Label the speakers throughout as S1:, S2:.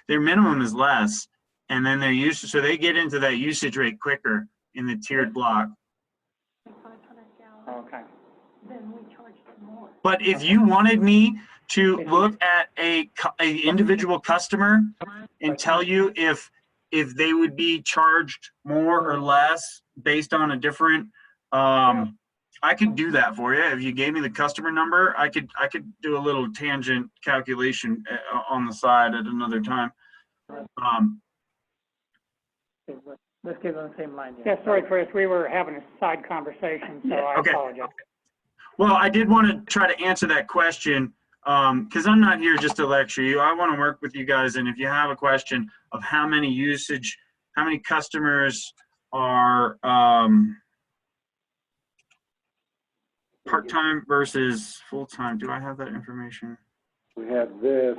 S1: their minimum is less, and then they're used, so they get into that usage rate quicker in the tiered block.
S2: 500 gallons,
S3: Okay.
S2: then we charge them more.
S1: But if you wanted me to look at a individual customer and tell you if they would be charged more or less based on a different, I could do that for you. If you gave me the customer number, I could do a little tangent calculation on the side at another time.
S4: Let's get on the same line.
S3: Yeah, sorry, Chris, we were having a side conversation, so I
S1: Okay.
S3: apologize.
S1: Well, I did want to try to answer that question because I'm not here just to lecture you. I want to work with you guys, and if you have a question of how many customers are part-time versus full-time, do I have that information?
S5: We have this.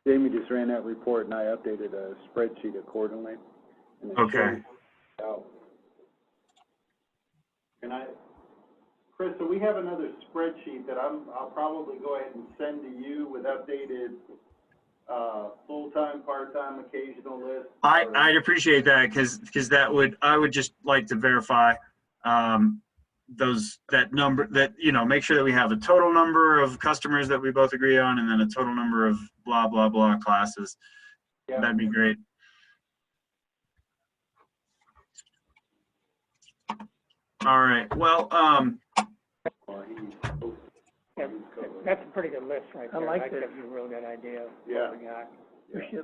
S5: Jamie just ran that report, and I updated a spreadsheet accordingly. And it
S1: Okay.
S5: shows out. Chris, so we have another spreadsheet that I'll probably go ahead and send to you with updated full-time, part-time, occasional list.
S1: I'd appreciate that because I would just like to verify that number, that, you know, make sure that we have a total number of customers that we both agree on, and then a total number of blah blah blah classes.
S5: Yeah.
S1: That'd be great. All right. Well,
S3: Yeah, that's a pretty good list right
S4: I
S3: there.
S4: like
S3: That
S4: this.
S3: gives you a real good idea of
S5: Yeah.
S3: what we got.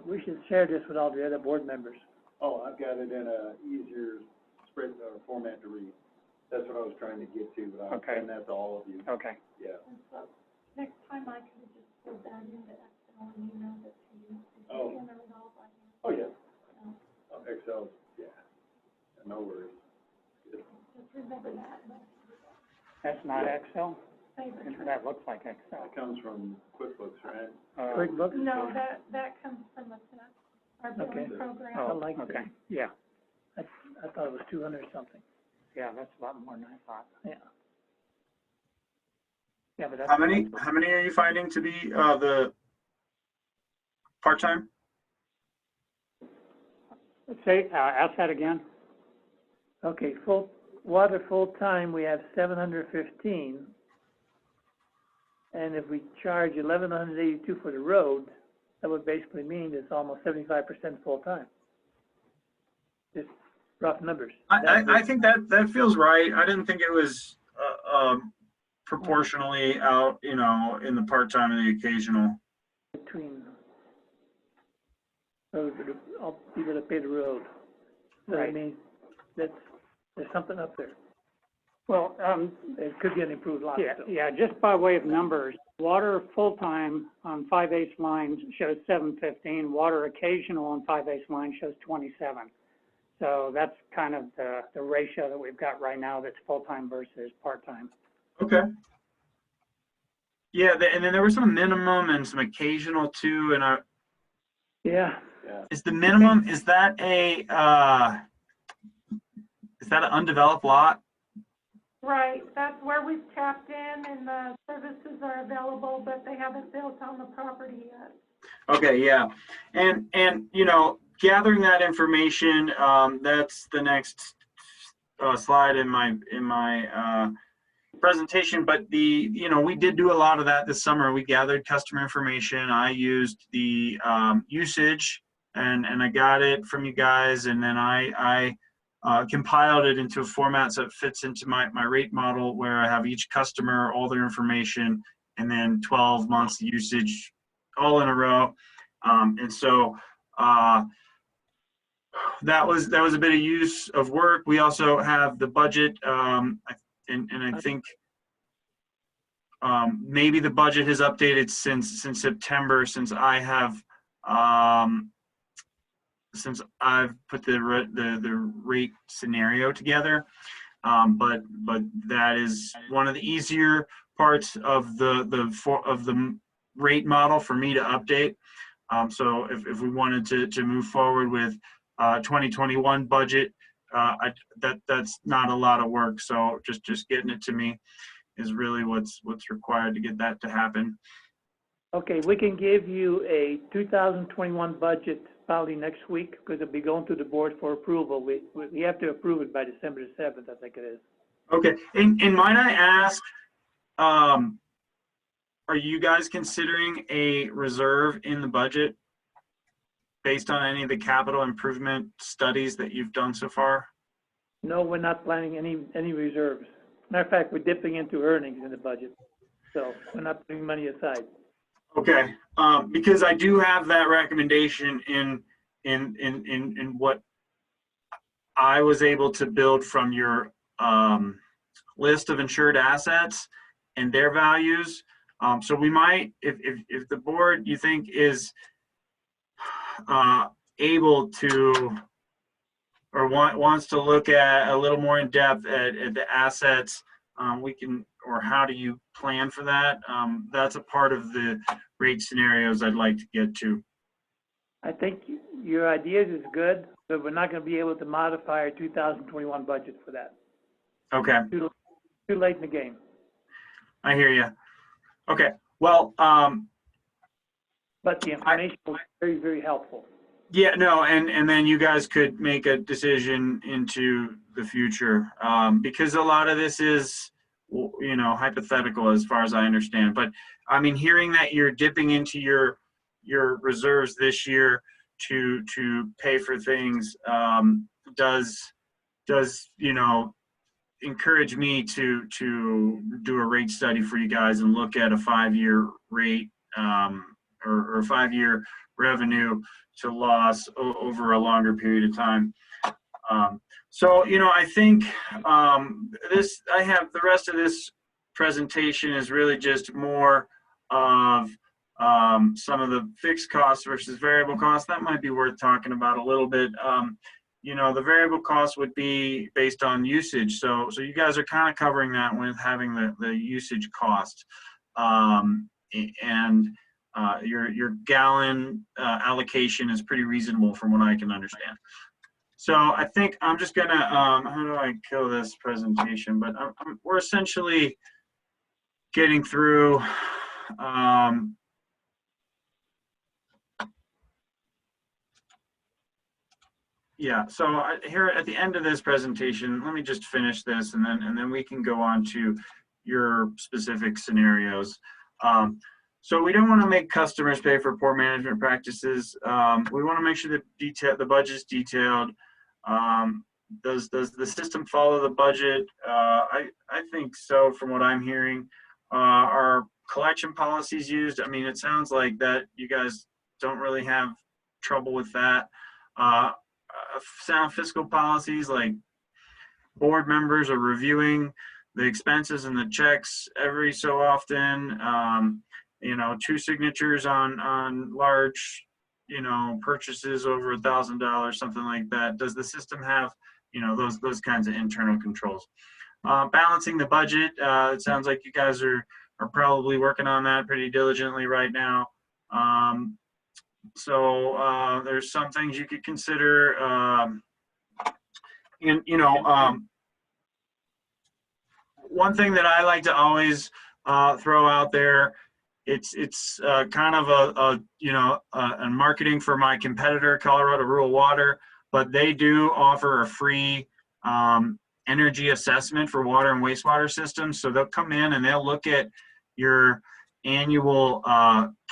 S4: We should share this with all the other board members.
S5: Oh, I've got it in a easier spread format to read. That's what I was trying to get to, but I'll
S3: Okay.
S5: send that to all of you.
S3: Okay.
S5: Yeah.
S2: And so next time I could have just pulled that into Excel and emailed it to you.
S5: Oh.
S2: You enter it all by hand.
S5: Oh, yeah.
S2: So
S5: Excel, yeah. No worries.
S2: just remember that.
S3: That's not Excel?
S2: Favorite.
S3: That looks like Excel.
S5: That comes from QuickBooks, right?
S4: QuickBooks?
S2: No, that comes from the, our billing
S4: Okay.
S2: program.
S4: I like
S3: okay.
S4: that.
S3: Yeah,
S4: I thought it was 200 something.
S3: yeah, that's a lot more than I thought.
S4: Yeah.
S3: Yeah, but that's.
S1: how many are you finding to be the part-time?
S3: Say, ask that again.
S4: Okay, water full-time, we have 715. And if we charge 1,182 for the road, that would basically mean it's almost 75% full-time. Just rough numbers.
S1: I think that feels right. I didn't think it was proportionally out, you know, in the part-time and the occasional.
S4: Between all people that pay the road. So I
S3: Right.
S4: mean, there's something up there.
S3: Well,
S4: It could get improved a lot.
S3: yeah,
S4: still.
S3: yeah, just by way of numbers, water full-time on 5/8 lines shows 715, water occasional on 5/8 lines shows 27. So that's kind of the ratio that we've got right now that's full-time versus part-time.
S1: Okay. Yeah, and then there was some minimum and some occasional too. And
S4: Yeah,
S1: is the minimum, is that an undeveloped lot?
S2: Right, that's where we've tapped in and the services are available, but they haven't built on the property yet.
S1: Okay, yeah. And you know, gathering that information, that's the next slide in my presentation. But you know, we did do a lot of that this summer. We gathered customer information. I used the usage and I got it from you guys, and then I compiled it into a format so it fits into my rate model, where I have each customer, all their information, and then 12 months usage all in a row. And so that was a bit of use of work. We also have the budget, and I think maybe the budget has updated since September, since I've put the rate scenario together. But that is one of the easier parts of the rate model for me to update. So if we wanted to move forward with 2021 budget, that's not a lot of work. So just getting it to me is really what's required to get that to happen.
S4: Okay, we can give you a 2021 budget probably next week, because it'll be going through the board for approval. We have to approve it by December the 7th, I think it is.
S1: Okay, and might I ask, are you guys considering a reserve in the budget based on any of the capital improvement studies that you've done so far?
S4: No, we're not planning any reserves. Matter of fact, we're dipping into earnings in the budget, so we're not putting money aside.
S1: Okay, because I do have that recommendation in what I was able to build from your list of insured assets and their values. So we might, if the board you think is able to or wants to look at a little more in depth at the assets, we can, or how do you plan for that? That's a part of the rate scenarios I'd like to get to.
S4: I think your ideas is good, but we're not going to be able to modify our 2021 budget for that.
S1: Okay,
S4: Too late in the game.
S1: I hear you. Okay, well,
S4: But the information was very, very helpful.
S1: yeah, no, and then you guys could make a decision into the future, because a lot of this is, you know, hypothetical as far as I understand. But I mean, hearing that you're dipping into your reserves this year to pay for things does you know, encourage me to do a rate study for you guys and look at a 5-year rate or a 5-year revenue to loss over a longer period of time. So, you know, I think I have the rest of this presentation is really just more of some of the fixed costs versus variable costs. That might be worth talking about a little bit. You know, the variable cost would be based on usage. So you guys are kind of covering that with having the usage cost. And your gallon allocation is pretty reasonable from what I can understand. So I think I'm just gonna, how do I kill this presentation? But we're essentially getting through, yeah, so here at the end of this presentation, let me just finish this and then we can go on to your specific scenarios. So we don't want to make customers pay for poor management practices. We want to make sure that the budget's detailed. Does the system follow the budget? I think so from what I'm hearing. Are collection policies used? I mean, it sounds like that you guys don't really have trouble with that. Sound fiscal policies, like board members are reviewing the expenses and the checks every so often. You know, 2 signatures on large, you know, purchases over $1,000, something like that. Does the system have, you know, those kinds of internal controls? Balancing the budget. It sounds like you guys are probably working on that pretty diligently right now. So there's some things you could consider. And you know, one thing that I like to always throw out there, it's kind of a marketing for my competitor, Colorado Rural Water, but they do offer a free energy assessment for water and wastewater systems. So they'll come in and they'll look at your annual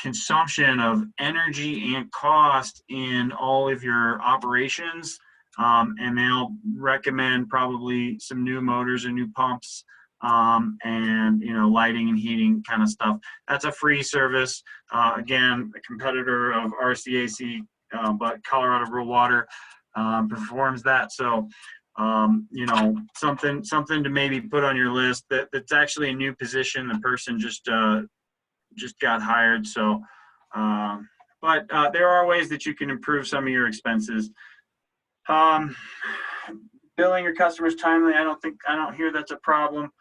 S1: consumption of energy and cost in all of your operations, and they'll recommend probably some new motors or new pumps, and you know, lighting and heating kind of stuff. That's a free service. Again, a competitor of RCAC, but Colorado Rural Water performs that. So you know, something to maybe put on your list. That's actually a new position. The person just got hired. So, but there are ways that you can improve some of your expenses. Billing your customers timely. I don't hear that's a problem.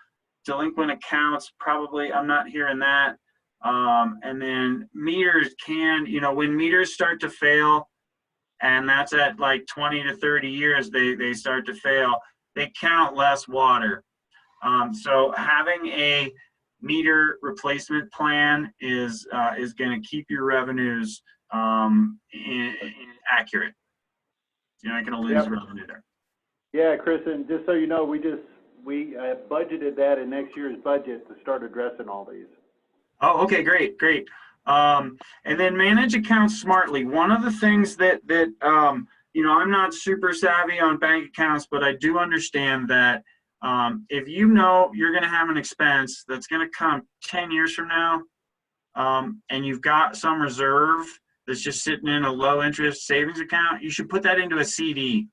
S1: Delinquent accounts, probably, I'm not hearing that. And then meters can, you know, when meters start to fail, and that's at like 20 to 30 years, they start to fail, they count less water. So having a meter replacement plan is going to keep your revenues accurate. You're not going to lose
S5: Yep.
S1: revenue there.
S5: Yeah, Chris, and just so you know, we budgeted that in next year's budget to start addressing all these.
S1: Oh, okay, great, great. And then manage accounts smartly. One of the things that you know, I'm not super savvy on bank accounts, but I do understand that if you know you're going to have an expense that's going to come 10 years from now, and you've got some reserve that's just sitting in a low interest savings account, you should put that into a CD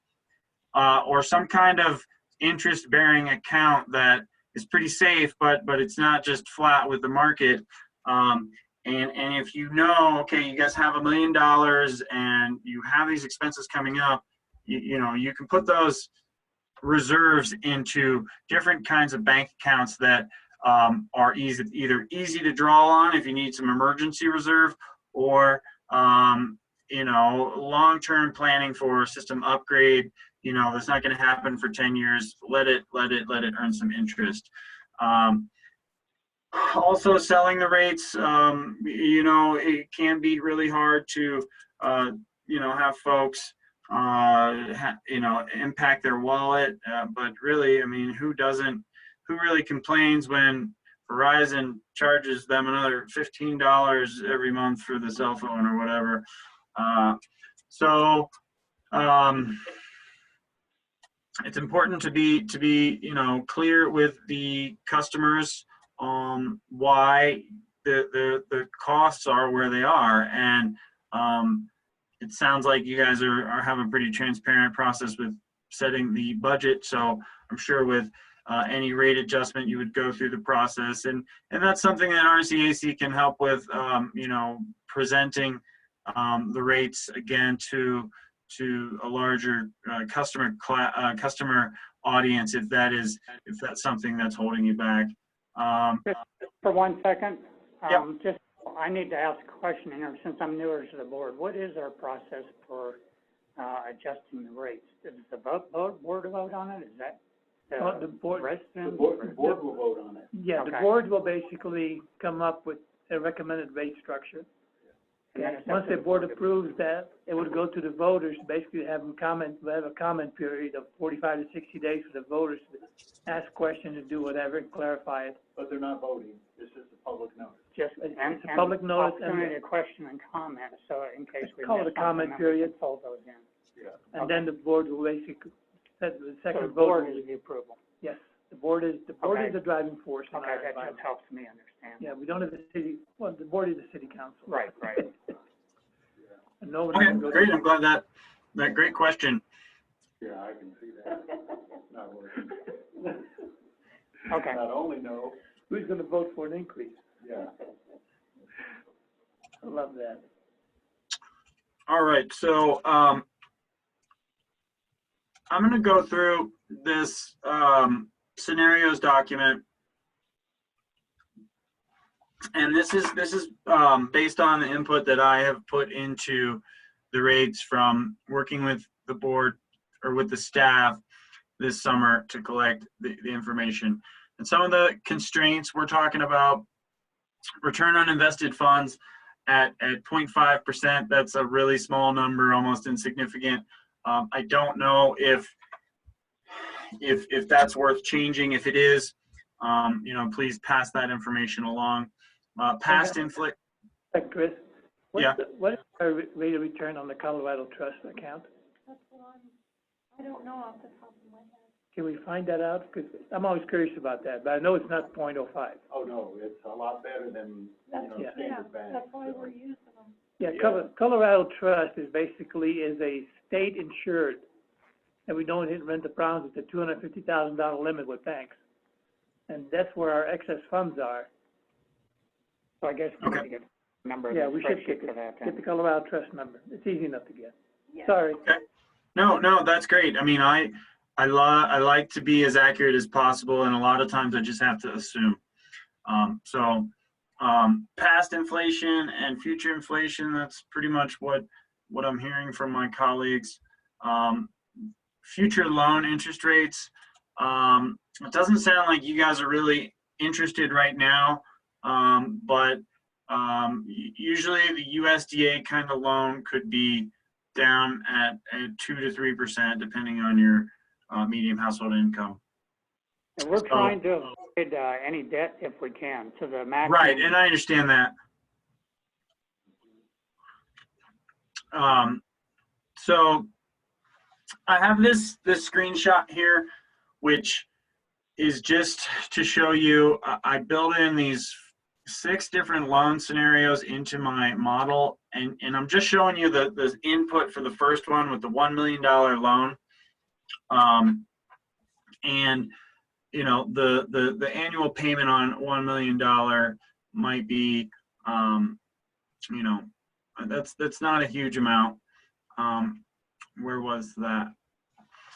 S1: or some kind of interest bearing account that is pretty safe, but it's not just flat with the market. And if you know, okay, you guys have $1 million and you have these expenses coming up, you know, you can put those reserves into different kinds of bank accounts that are either easy to draw on if you need some emergency reserve, or you know, long-term planning for system upgrade. You know, that's not going to happen for 10 years. Let it earn some interest. Also, selling the rates, you know, it can be really hard to, you know, have folks, you know, impact their wallet. But really, I mean, who really complains when Verizon charges them another $15 every month for the cell phone or whatever? It's important to be, you know, clear with the customers on why the costs are where they are. And it sounds like you guys are having a pretty transparent process with setting the budget. So I'm sure with any rate adjustment, you would go through the process. And that's something that RCAC can help with, you know, presenting the rates again to a larger customer audience, if that's something that's holding you back.
S3: Just for 1 second,
S1: Yep.
S3: just, I need to ask a question here since I'm newer to the board. What is our process for adjusting the rates? Does the board vote on it? Is that
S4: The board,
S3: residents?
S5: The board will vote on it.
S4: yeah, the
S3: Okay.
S4: board will basically come up with a recommended rate structure.
S3: And then
S4: Okay,
S3: it's up
S4: once
S3: to
S4: the
S3: the
S4: board
S3: board.
S4: approves that, it would go to the voters, basically have them comment, we'll have a comment period of 45 to 60 days for the voters to ask questions and do whatever and clarify it.
S5: But they're not voting, it's just a public notice.
S3: Just,
S4: It's
S3: and
S4: a public notice and-
S3: opportunity to question and comment, so in case we
S4: Call it
S3: miss
S4: a comment
S3: something, then we
S4: period.
S3: can fold those in.
S5: Yeah.
S4: And then the board will basically, set the
S3: So the
S4: second vote.
S3: board
S4: will-
S3: is the approval.
S4: Yes, the board is
S3: Okay.
S4: the driving force in
S3: Okay,
S4: our
S3: that just
S4: environment.
S3: helps me understand.
S4: Yeah, we don't have the city, well, the board is the city council.
S3: Right, right.
S4: And no one
S1: Okay,
S4: can go.
S1: great. I'm glad that great question.
S5: Yeah, I can see that. Not working.
S3: Okay.
S5: Not only no,
S4: Who's gonna vote for an increase?
S5: yeah.
S4: I love that.
S1: All right, so I'm going to go through this scenarios document, and this is based on the input that I have put into the rates from working with the board or with the staff this summer to collect the information. And some of the constraints we're talking about: return on invested funds at 0.5%. That's a really small number, almost insignificant. I don't know if that's worth changing. If it is, you know, please pass that information along. Past inflation.
S4: Chris,
S1: Yeah.
S4: what is our rate of return on the Colorado Trust account?
S2: That's what I don't know off the top of my head.
S4: Can we find that out? Because I'm always curious about that, but I know it's not .05.
S5: Oh, no, it's a lot better than,
S4: Yeah.
S2: Yeah,
S5: standard bank.
S2: that's why we're using them.
S4: Yeah,
S5: Yeah.
S4: Colorado Trust is basically a state insured, and we don't rent the problems with the $250,000 limit with banks. And that's where our excess funds are.
S3: So I guess we need
S1: Okay.
S3: to get a number of
S4: Yeah,
S3: the
S4: we should
S3: spreadsheet for that
S4: get
S3: then.
S4: the Colorado Trust number. It's easy enough to get.
S2: Yeah.
S4: Sorry.
S1: No, that's great. I mean, I like to be as accurate as possible, and a lot of times I just have to assume. Past inflation and future inflation, that's pretty much what I'm hearing from my colleagues. Future loan interest rates, it doesn't sound like you guys are really interested right now, but usually the USDA kind of loan could be down at 2 to 3%, depending on your medium household income.
S3: And we're
S1: So-
S3: trying to avoid any debt if we can, to the maximum.
S1: Right, and I understand that. So I have this screenshot here, which is just to show you, I built in these 6 different loan scenarios into my model, and I'm just showing you the input for the first one with the $1 million loan. And you know, the annual payment on $1 million might be, you know, that's not a huge amount. Where was that?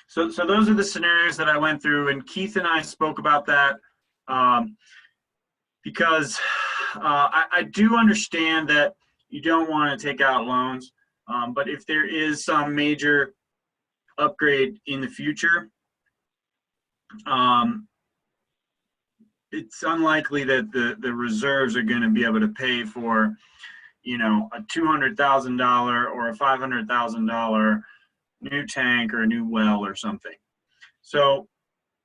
S1: So those are the scenarios that I went through, and Keith and I spoke about that because I do understand that you don't want to take out loans, but if there is some major upgrade in the future, it's unlikely that the reserves are going to be able to pay for, you know, a $200,000 or a $500,000 new tank or a new well or something. So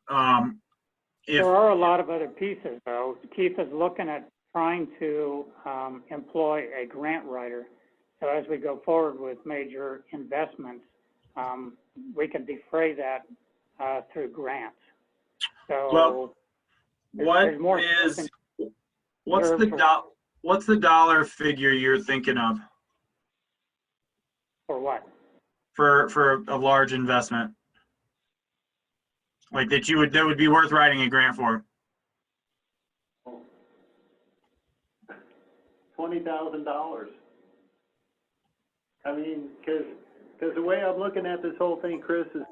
S1: if
S3: There are a lot of other pieces, though. Keith is looking at trying to employ a grant writer. So as we go forward with major investments, we can defray that through grants. So
S1: Well,
S3: there's more
S1: what's the dollar figure you're thinking of
S3: for what?
S1: for a large investment? Like that would be worth writing a grant for?
S5: $20,000. I mean, because the way I'm looking at this whole thing, Chris, is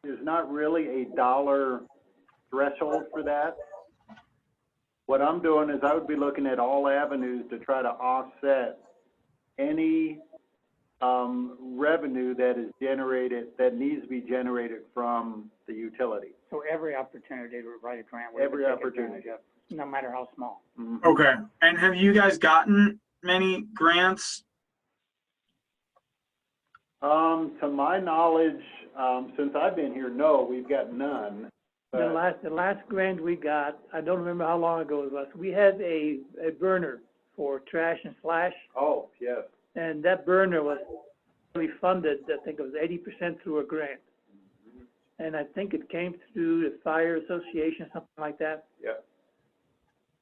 S5: there's not really a dollar threshold for that. What I'm doing is I would be looking at all avenues to try to offset any revenue that is generated, that needs to be generated from the utility.
S3: So every opportunity to write a grant, we
S5: Every
S3: would take
S5: opportunity.
S3: advantage of, no matter how small.
S5: Mhm.
S1: Okay. And have you guys gotten many grants?
S5: To my knowledge, since I've been here, no, we've got none.
S4: The
S5: But
S4: last grant we got, I don't remember how long ago it was, we had a burner for trash and slash,
S5: oh, yes.
S4: and that burner was really funded, I think it was 80% through a grant. And I think it came through the fire association, something like that.
S5: Yeah.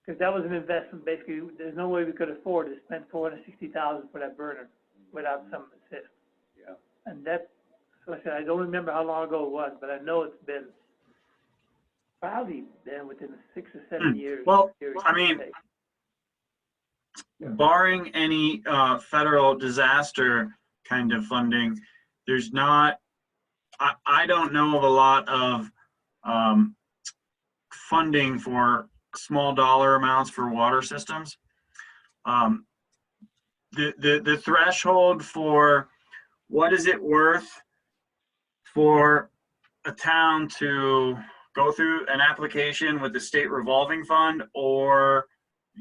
S4: Because that was an investment, basically, there's no way we could afford to spend $460,000 for that burner without some assist.
S5: Yeah.
S4: And that, so I said, I don't remember how long ago it was, but I know it's been probably been within 6 or 7 years.
S1: Well,
S4: years
S1: I mean,
S4: to take.
S1: barring any federal disaster kind of funding, there's not, I don't know of a lot of funding for small dollar amounts for water systems. The threshold for what is it worth for a town to go through an application with the state revolving fund or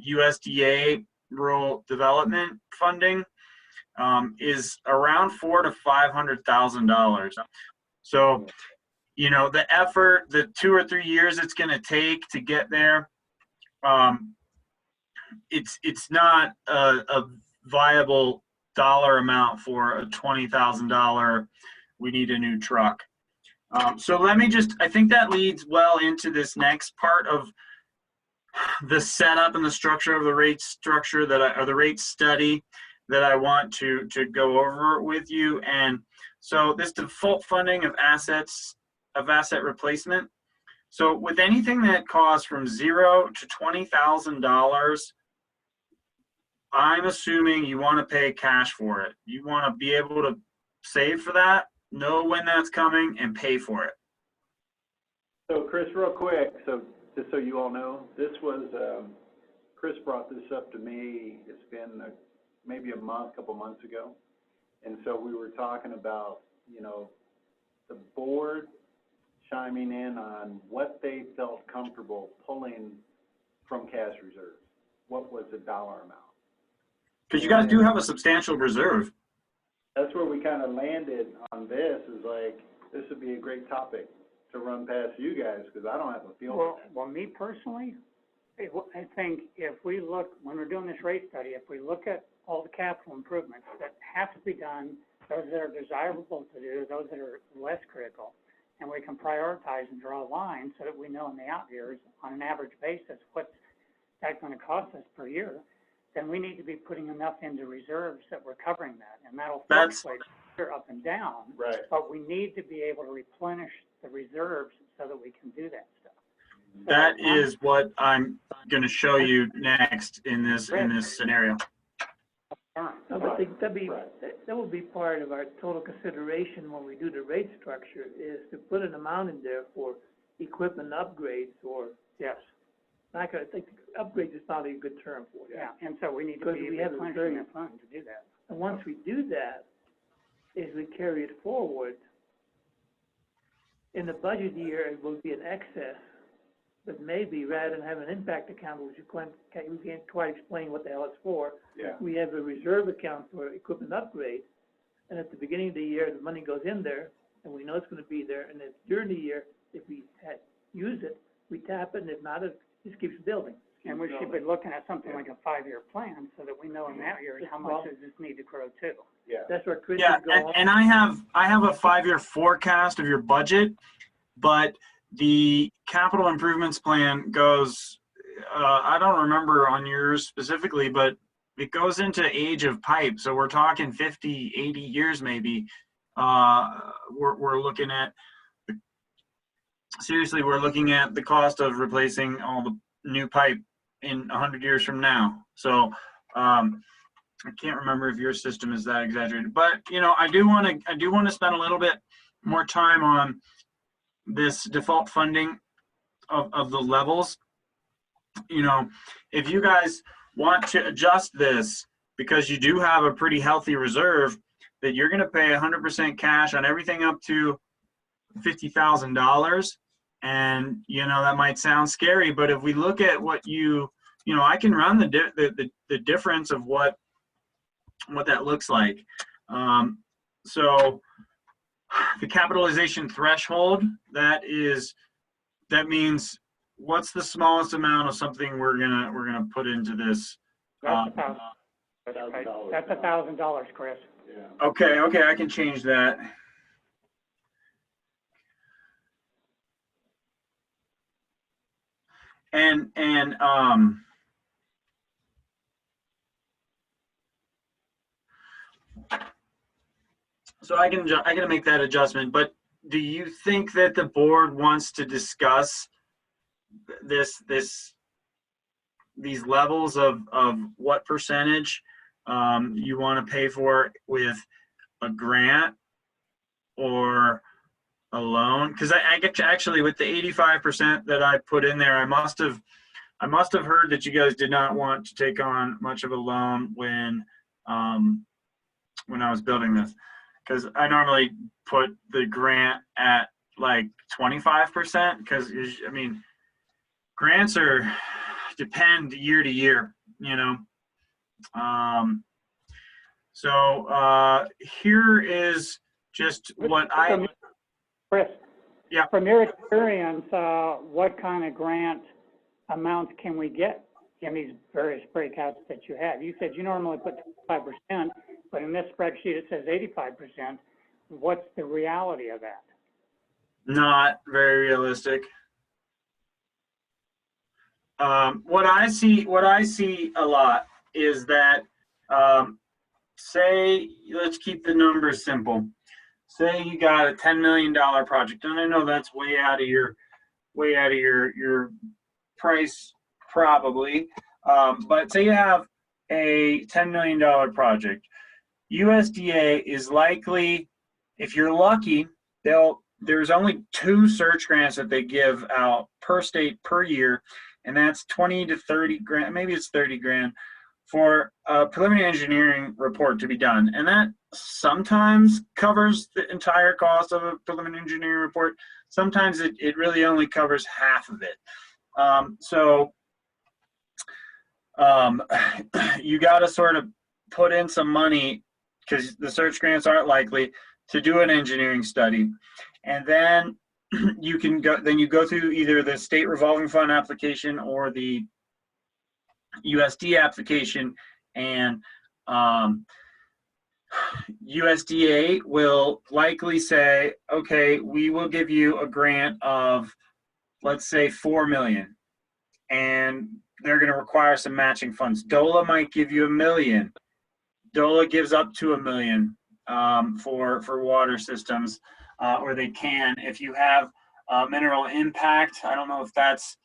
S1: USDA rural development funding is around $400,000 to $500,000. So, you know, the effort, the 2 or 3 years it's going to take to get there, it's not a viable dollar amount for a $20,000. We need a new truck. So let me just, I think that leads well into this next part of the setup and the structure of the rate structure or the rate study that I want to go over with you. And so this default funding of asset replacement. So with anything that costs from $0 to $20,000, I'm assuming you want to pay cash for it. You want to be able to save for that, know when that's coming, and pay for it.
S5: So Chris, real quick, so just so you all know, this was, Chris brought this up to me, it's been maybe a month, couple months ago. And so we were talking about, you know, the board chiming in on what they felt comfortable pulling from cash reserves? What was the dollar amount?
S1: Because you guys do have a substantial reserve.
S5: That's where we kind of landed on this, is like, this would be a great topic to run past you guys, because I don't have a feel for that.
S3: Well, me personally, I think if we look, when we're doing this rate study, if we look at all the capital improvements that have to be done, those that are desirable to do, those that are less critical, and we can prioritize and draw lines so that we know in the out years, on an average basis, what's that going to cost us per year, then we need to be putting enough into reserves that we're covering that, and that'll fluctuate up and down.
S5: Right.
S3: But we need to be able to replenish the reserves so that we can do that stuff.
S1: That is what I'm going to show you next in this scenario.
S4: I would think that would be part of our total consideration when we do the rate structure, is to put an amount in there for equipment upgrades, or,
S3: Yes,
S4: I think upgrades is probably a good term for it.
S3: yeah, and so we need to
S4: Because
S3: be
S4: we have a
S3: replenishing
S4: very-
S3: that fund to do that.
S4: And once we do that, is we carry it forward, in the budget year, it will be an excess, but maybe rather than have an impact account, which you can't quite explain what the hell it's for,
S5: Yeah.
S4: we have a reserve account for equipment upgrade, and at the beginning of the year, the money goes in there, and we know it's gonna be there, and then during the year, if we use it, we tap it, and if not, it just keeps building.
S3: And we should be looking at something like a 5-year plan so that we know in that year how much does this need to grow to.
S5: Yeah.
S4: That's where Chris
S1: Yeah,
S4: is going.
S1: and I have a 5-year forecast of your budget, but the capital improvements plan goes, I don't remember on yours specifically, but it goes into age of pipe. So we're talking 50, 80 years maybe. We're looking at, seriously, we're looking at the cost of replacing all the new pipe in 100 years from now. So I can't remember if your system is that exaggerated, but you know, I do want to spend a little bit more time on this default funding of the levels. You know, if you guys want to adjust this, because you do have a pretty healthy reserve, that you're going to pay 100% cash on everything up to $50,000. And, you know, that might sound scary, but if we look at what you know, I can run the difference of what that looks like. So the capitalization threshold, that means what's the smallest amount of something we're gonna put into this.
S3: That's $1,000, Chris.
S5: Yeah.
S1: Okay, I can change that. And so I can make that adjustment, but do you think that the board wants to discuss these levels of what percentage you want to pay for with a grant or a loan? Because I get actually with the 85% that I put in there, I must have heard that you guys did not want to take on much of a loan when I was building this, because I normally put the grant at like 25%, because I mean, grants depend year to year, you know. So here is just what
S3: Chris.
S1: Yeah.
S3: From your experience, what kind of grant amounts can we get in these various breakouts that you have? You said you normally put 25%, but in this spreadsheet it says 85%. What's the reality of that?
S1: Not very realistic. What I see a lot is that, say, let's keep the numbers simple. Say you got a $10 million project, and I know that's way out of your price probably, but say you have a $10 million project. USDA is likely, if you're lucky, there's only 2 search grants that they give out per state per year, and that's 20 to 30 grand, maybe it's 30 grand, for a preliminary engineering report to be done. And that sometimes covers the entire cost of a preliminary engineering report. Sometimes it really only covers half of it. So um, you got to sort of put in some money because the search grants aren't likely to do an engineering study. And then you can go, then you go through either the state revolving fund application or the USD application, and USDA will likely say, okay, we will give you a grant of, let's say, 4 million, and they're going to require some matching funds. DOLA might give you $1 million. DOLA gives up to $1 million for water systems, or they can. If you have mineral impact, I don't know if that's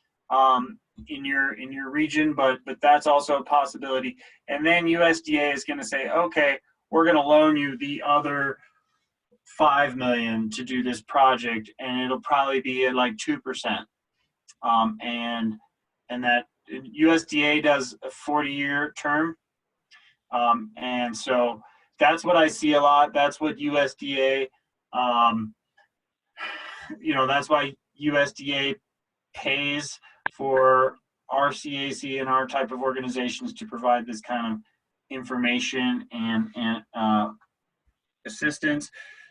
S1: in your region, but that's also a possibility. And then USDA is going to say, okay, we're going to loan you the other 5 million to do this project, and it'll probably be at like 2%. And that USDA does a 40-year term. And so that's what I see a lot. That's what USDA, that's why USDA pays for RCAC and our type of organizations to provide this kind of information and assistance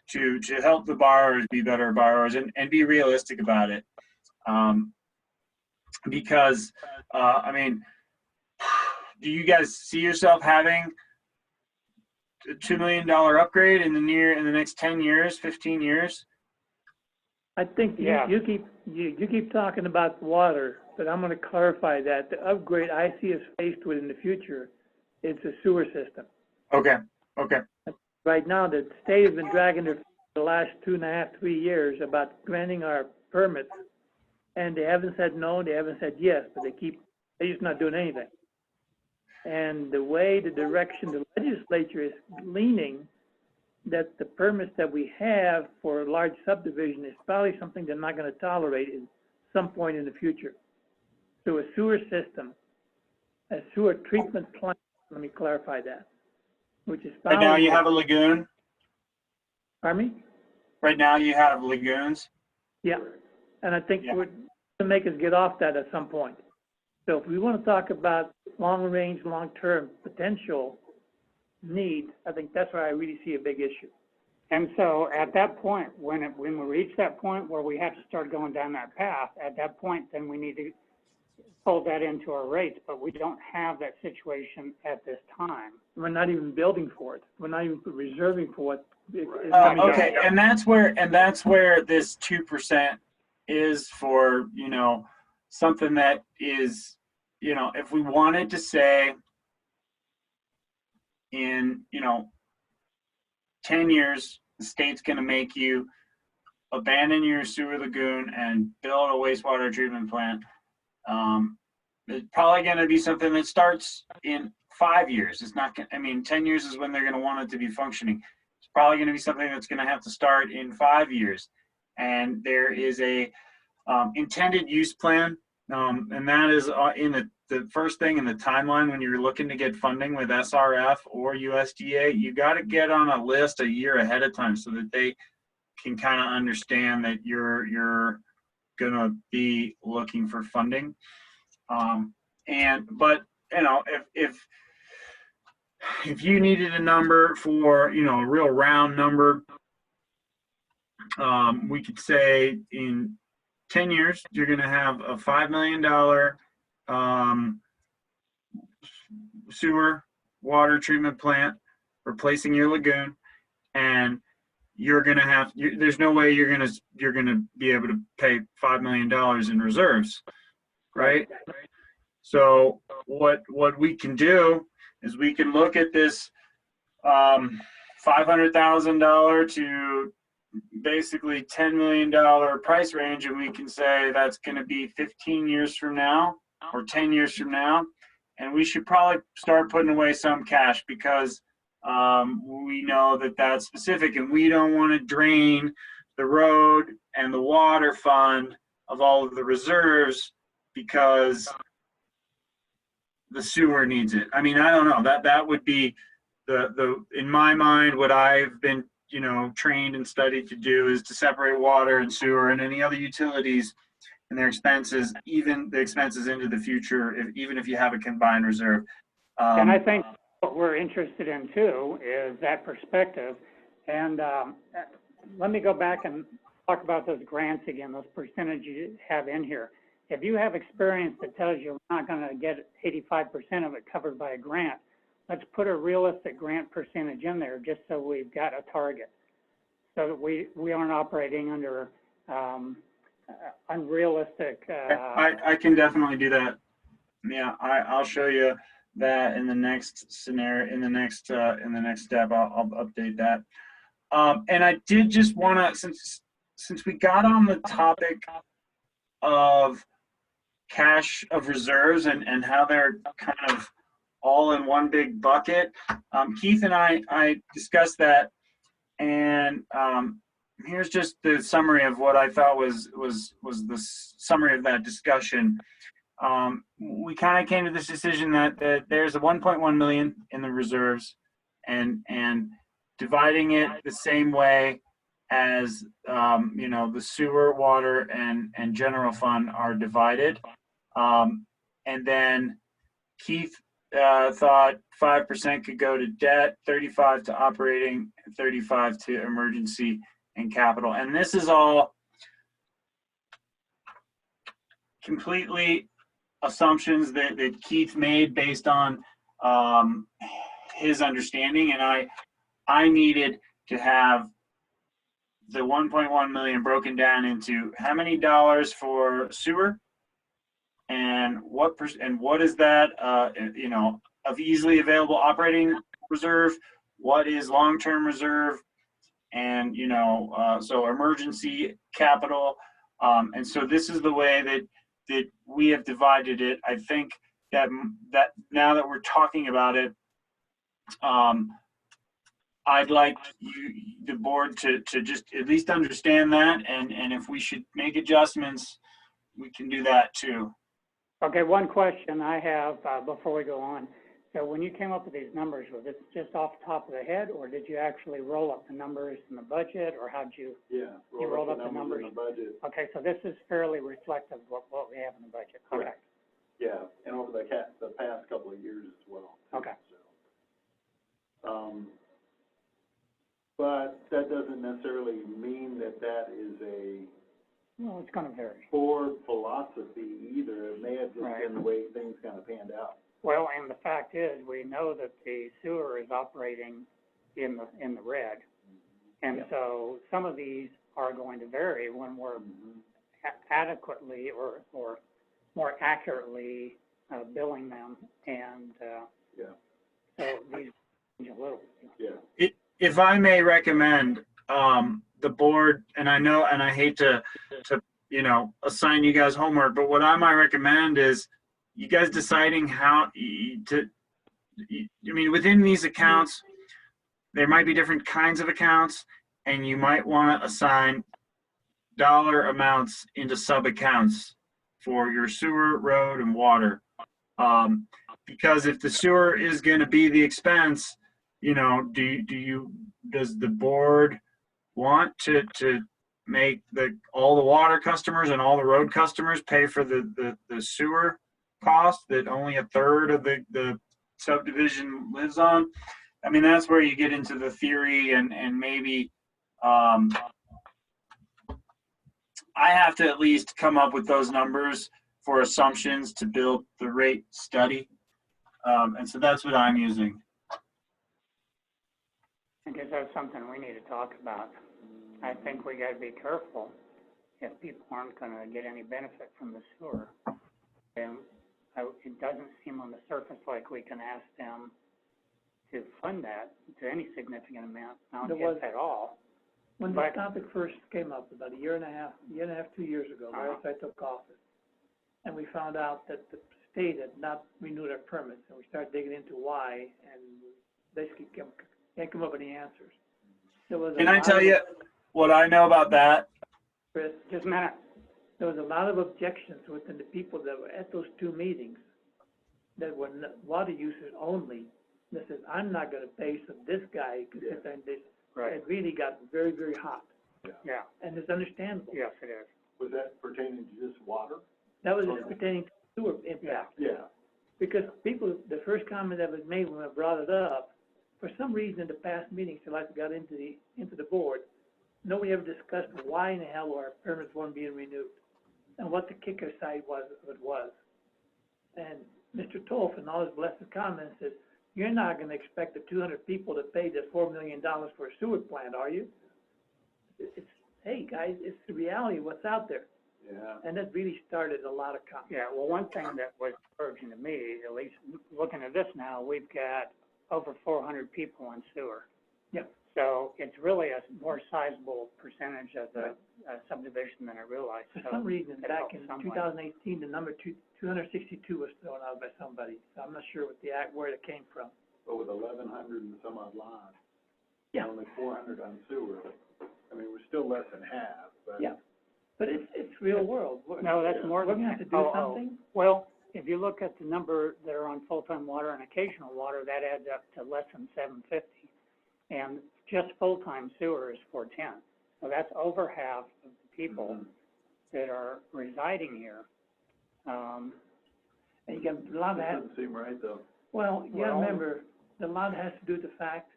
S1: to help the borrowers be better borrowers and be realistic about it. Because, do you guys see yourself having a $2 million upgrade in the next 10 years, 15 years?
S4: I think you keep talking about water, but I'm going to clarify that. The upgrade I see us faced with in the future, it's a sewer system.
S1: Okay.
S4: Right now, the state has been dragging their feet for the last 2.5, 3 years about granting our permits, and they haven't said no, they haven't said yes, but they're just not doing anything. And the way the direction the legislature is leaning, that the permits that we have for a large subdivision is probably something they're not going to tolerate at some point in the future. So a sewer system, a sewer treatment plant, let me clarify that, which is
S1: Right now you have a lagoon?
S4: Pardon me?
S1: Right now you have lagoons?
S4: Yeah, and I think we're going to make us get off that at some point. So if we want to talk about long-range, long-term potential need, I think that's where I really see a big issue.
S3: And so at that point, when we reach that point where we have to start going down that path, at that point, then we need to fold that into our rates, but we don't have that situation at this time.
S4: We're not even building for it. We're not even reserving for it.
S1: Okay, and that's where this 2% is for, something that is, if we wanted to say in, 10 years, the state's going to make you abandon your sewer lagoon and build a wastewater treatment plant. It's probably going to be something that starts in 5 years. It's not going 10 years is when they're going to want it to be functioning. It's probably going to be something that's going to have to start in 5 years. And there is a intended use plan. And that is in the first thing in the timeline when you're looking to get funding with SRF or USDA, you got to get on a list a year ahead of time so that they can kind of understand that you're going to be looking for funding. But if you needed a number for, a real round number, we could say in 10 years, you're going to have a $5 million sewer water treatment plant replacing your lagoon, and you're going to have. There's no way you're going to be able to pay $5 million in reserves, right? So what we can do is we can look at this $500,000 to basically $10 million price range, and we can say that's going to be 15 years from now or 10 years from now, and we should probably start putting away some cash because we know that that's specific, and we don't want to drain the road and the water fund of all of the reserves because the sewer needs it. I don't know, that would be the in my mind, what I've been trained and studied to do is to separate water and sewer and any other utilities and their expenses, even the expenses into the future, even if you have a combined reserve.
S3: And I think what we're interested in too is that perspective. And let me go back and talk about those grants again, those percentages you have in here. If you have experience that tells you we're not going to get 85% of it covered by a grant, let's put a realistic grant percentage in there just so we've got a target, so that we aren't operating under unrealistic.
S1: I can definitely do that. Yeah, I'll show you that in the next scenario, in the next step. I'll update that. And I did just want to, since we got on the topic of cash of reserves and how they're kind of all in one big bucket, Keith and I discussed that, and here's just the summary of what I thought was the summary of that discussion. We kind of came to this decision that there's a 1.1 million in the reserves, and dividing it the same way as the sewer, water, and general fund are divided. And then Keith thought 5% could go to debt, 35 to operating, and 35 to emergency and capital. And this is all completely assumptions that Keith made based on his understanding, and I needed to have the 1.1 million broken down into how many dollars for sewer, and what is that of easily available operating reserve, what is long-term reserve, and so emergency capital, and so this is the way that we have divided it. I think that now that we're talking about it, I'd like the board to just at least understand that, and if we should make adjustments, we can do that too.
S3: Okay, one question I have before we go on. So when you came up with these numbers, was it just off the top of the head, or did you actually roll up the numbers in the budget, or how'd you?
S5: Yeah.
S3: You rolled up the numbers
S5: in the budget.
S3: Okay, so this is fairly reflective of what we have in the budget. Okay.
S5: Correct. Yeah, and over the past couple of years as well.
S3: Okay.
S5: So, but that doesn't necessarily mean that is a
S3: Well, it's going to vary.
S5: board philosophy either. It may have just
S3: Right.
S5: been the way things kind of panned out.
S3: Well, and the fact is, we know that the sewer is operating in the red, and so some of these are going to vary when we're adequately or more accurately billing them, and so these change a little.
S5: Yeah.
S1: If I may recommend, the board, and I know, and I hate to assign you guys homework, but what I might recommend is you guys deciding how within these accounts, there might be different kinds of accounts, and you might want to assign dollar amounts into sub-accounts for your sewer, road, and water. Because if the sewer is going to be the expense, does the board want to make all the water customers and all the road customers pay for the sewer cost that only a third of the subdivision lives on? I mean, that's where you get into the theory, and maybe I have to at least come up with those numbers for assumptions to build the rate study. And so that's what I'm using.
S3: I guess that's something we need to talk about. I think we got to be careful if people aren't going to get any benefit from the sewer. And it doesn't seem on the surface like we can ask them to fund that to any significant amount, not if at all.
S4: When
S3: But-
S4: this topic first came up about a year and a half, 2 years ago, right after I took office, and we found out that the state had not renewed our permits, and we started digging into why, and basically can't come up with any answers. There was a
S1: Can I
S4: lot
S1: tell
S4: of-
S1: you what I know about that?
S4: Chris,
S3: Just a minute.
S4: there was a lot of objections within the people that were at those 2 meetings that were water users only. That said, I'm not gonna pay, so this guy could sit there and this.
S3: Right.
S4: It really got very, very hot,
S3: Yeah.
S4: and it's understandable.
S3: Yes, it is.
S5: Was that pertaining to just water?
S4: That was pertaining to sewer impact.
S5: Yeah.
S4: Because people, the first comment that was made when I brought it up, for some reason in the past meetings, till I got into the board, nobody ever discussed why in the hell our permits weren't being renewed and what the kicker side was of it was. And Mr. Tolf, in all his blessed comments, says, you're not gonna expect the 200 people to pay the $4 million for a sewer plant, are you? It's, hey, guys, it's the reality of what's out there.
S5: Yeah.
S4: And that really started a lot of comments.
S3: Yeah, well, one thing that was encouraging to me, at least looking at this now, we've got over 400 people in sewer.
S4: Yeah.
S3: So it's really a more sizable percentage of the subdivision than I realized.
S4: For
S3: So
S4: some reason,
S3: it
S4: back
S3: helps
S4: in
S3: somewhat.
S4: 2018, the number 262 was thrown out by somebody, so I'm not sure where it came from.
S5: But with 1,100 and some odd lots,
S4: Yeah.
S5: only 400 on sewer, I mean, we're still less than half, but.
S4: Yeah, but it's real world.
S3: No, that's more
S4: We're
S3: than
S4: gonna have to
S3: that.
S4: do something.
S3: Well, if you look at the number that are on full-time water and occasional water, that adds up to less than 750. And just full-time sewer is 410. So that's over half of the people that are residing here.
S4: And you got a lot of
S5: That
S4: that,
S5: doesn't seem right, though.
S4: well, you gotta
S3: Well-
S4: remember, a lot has to do with the fact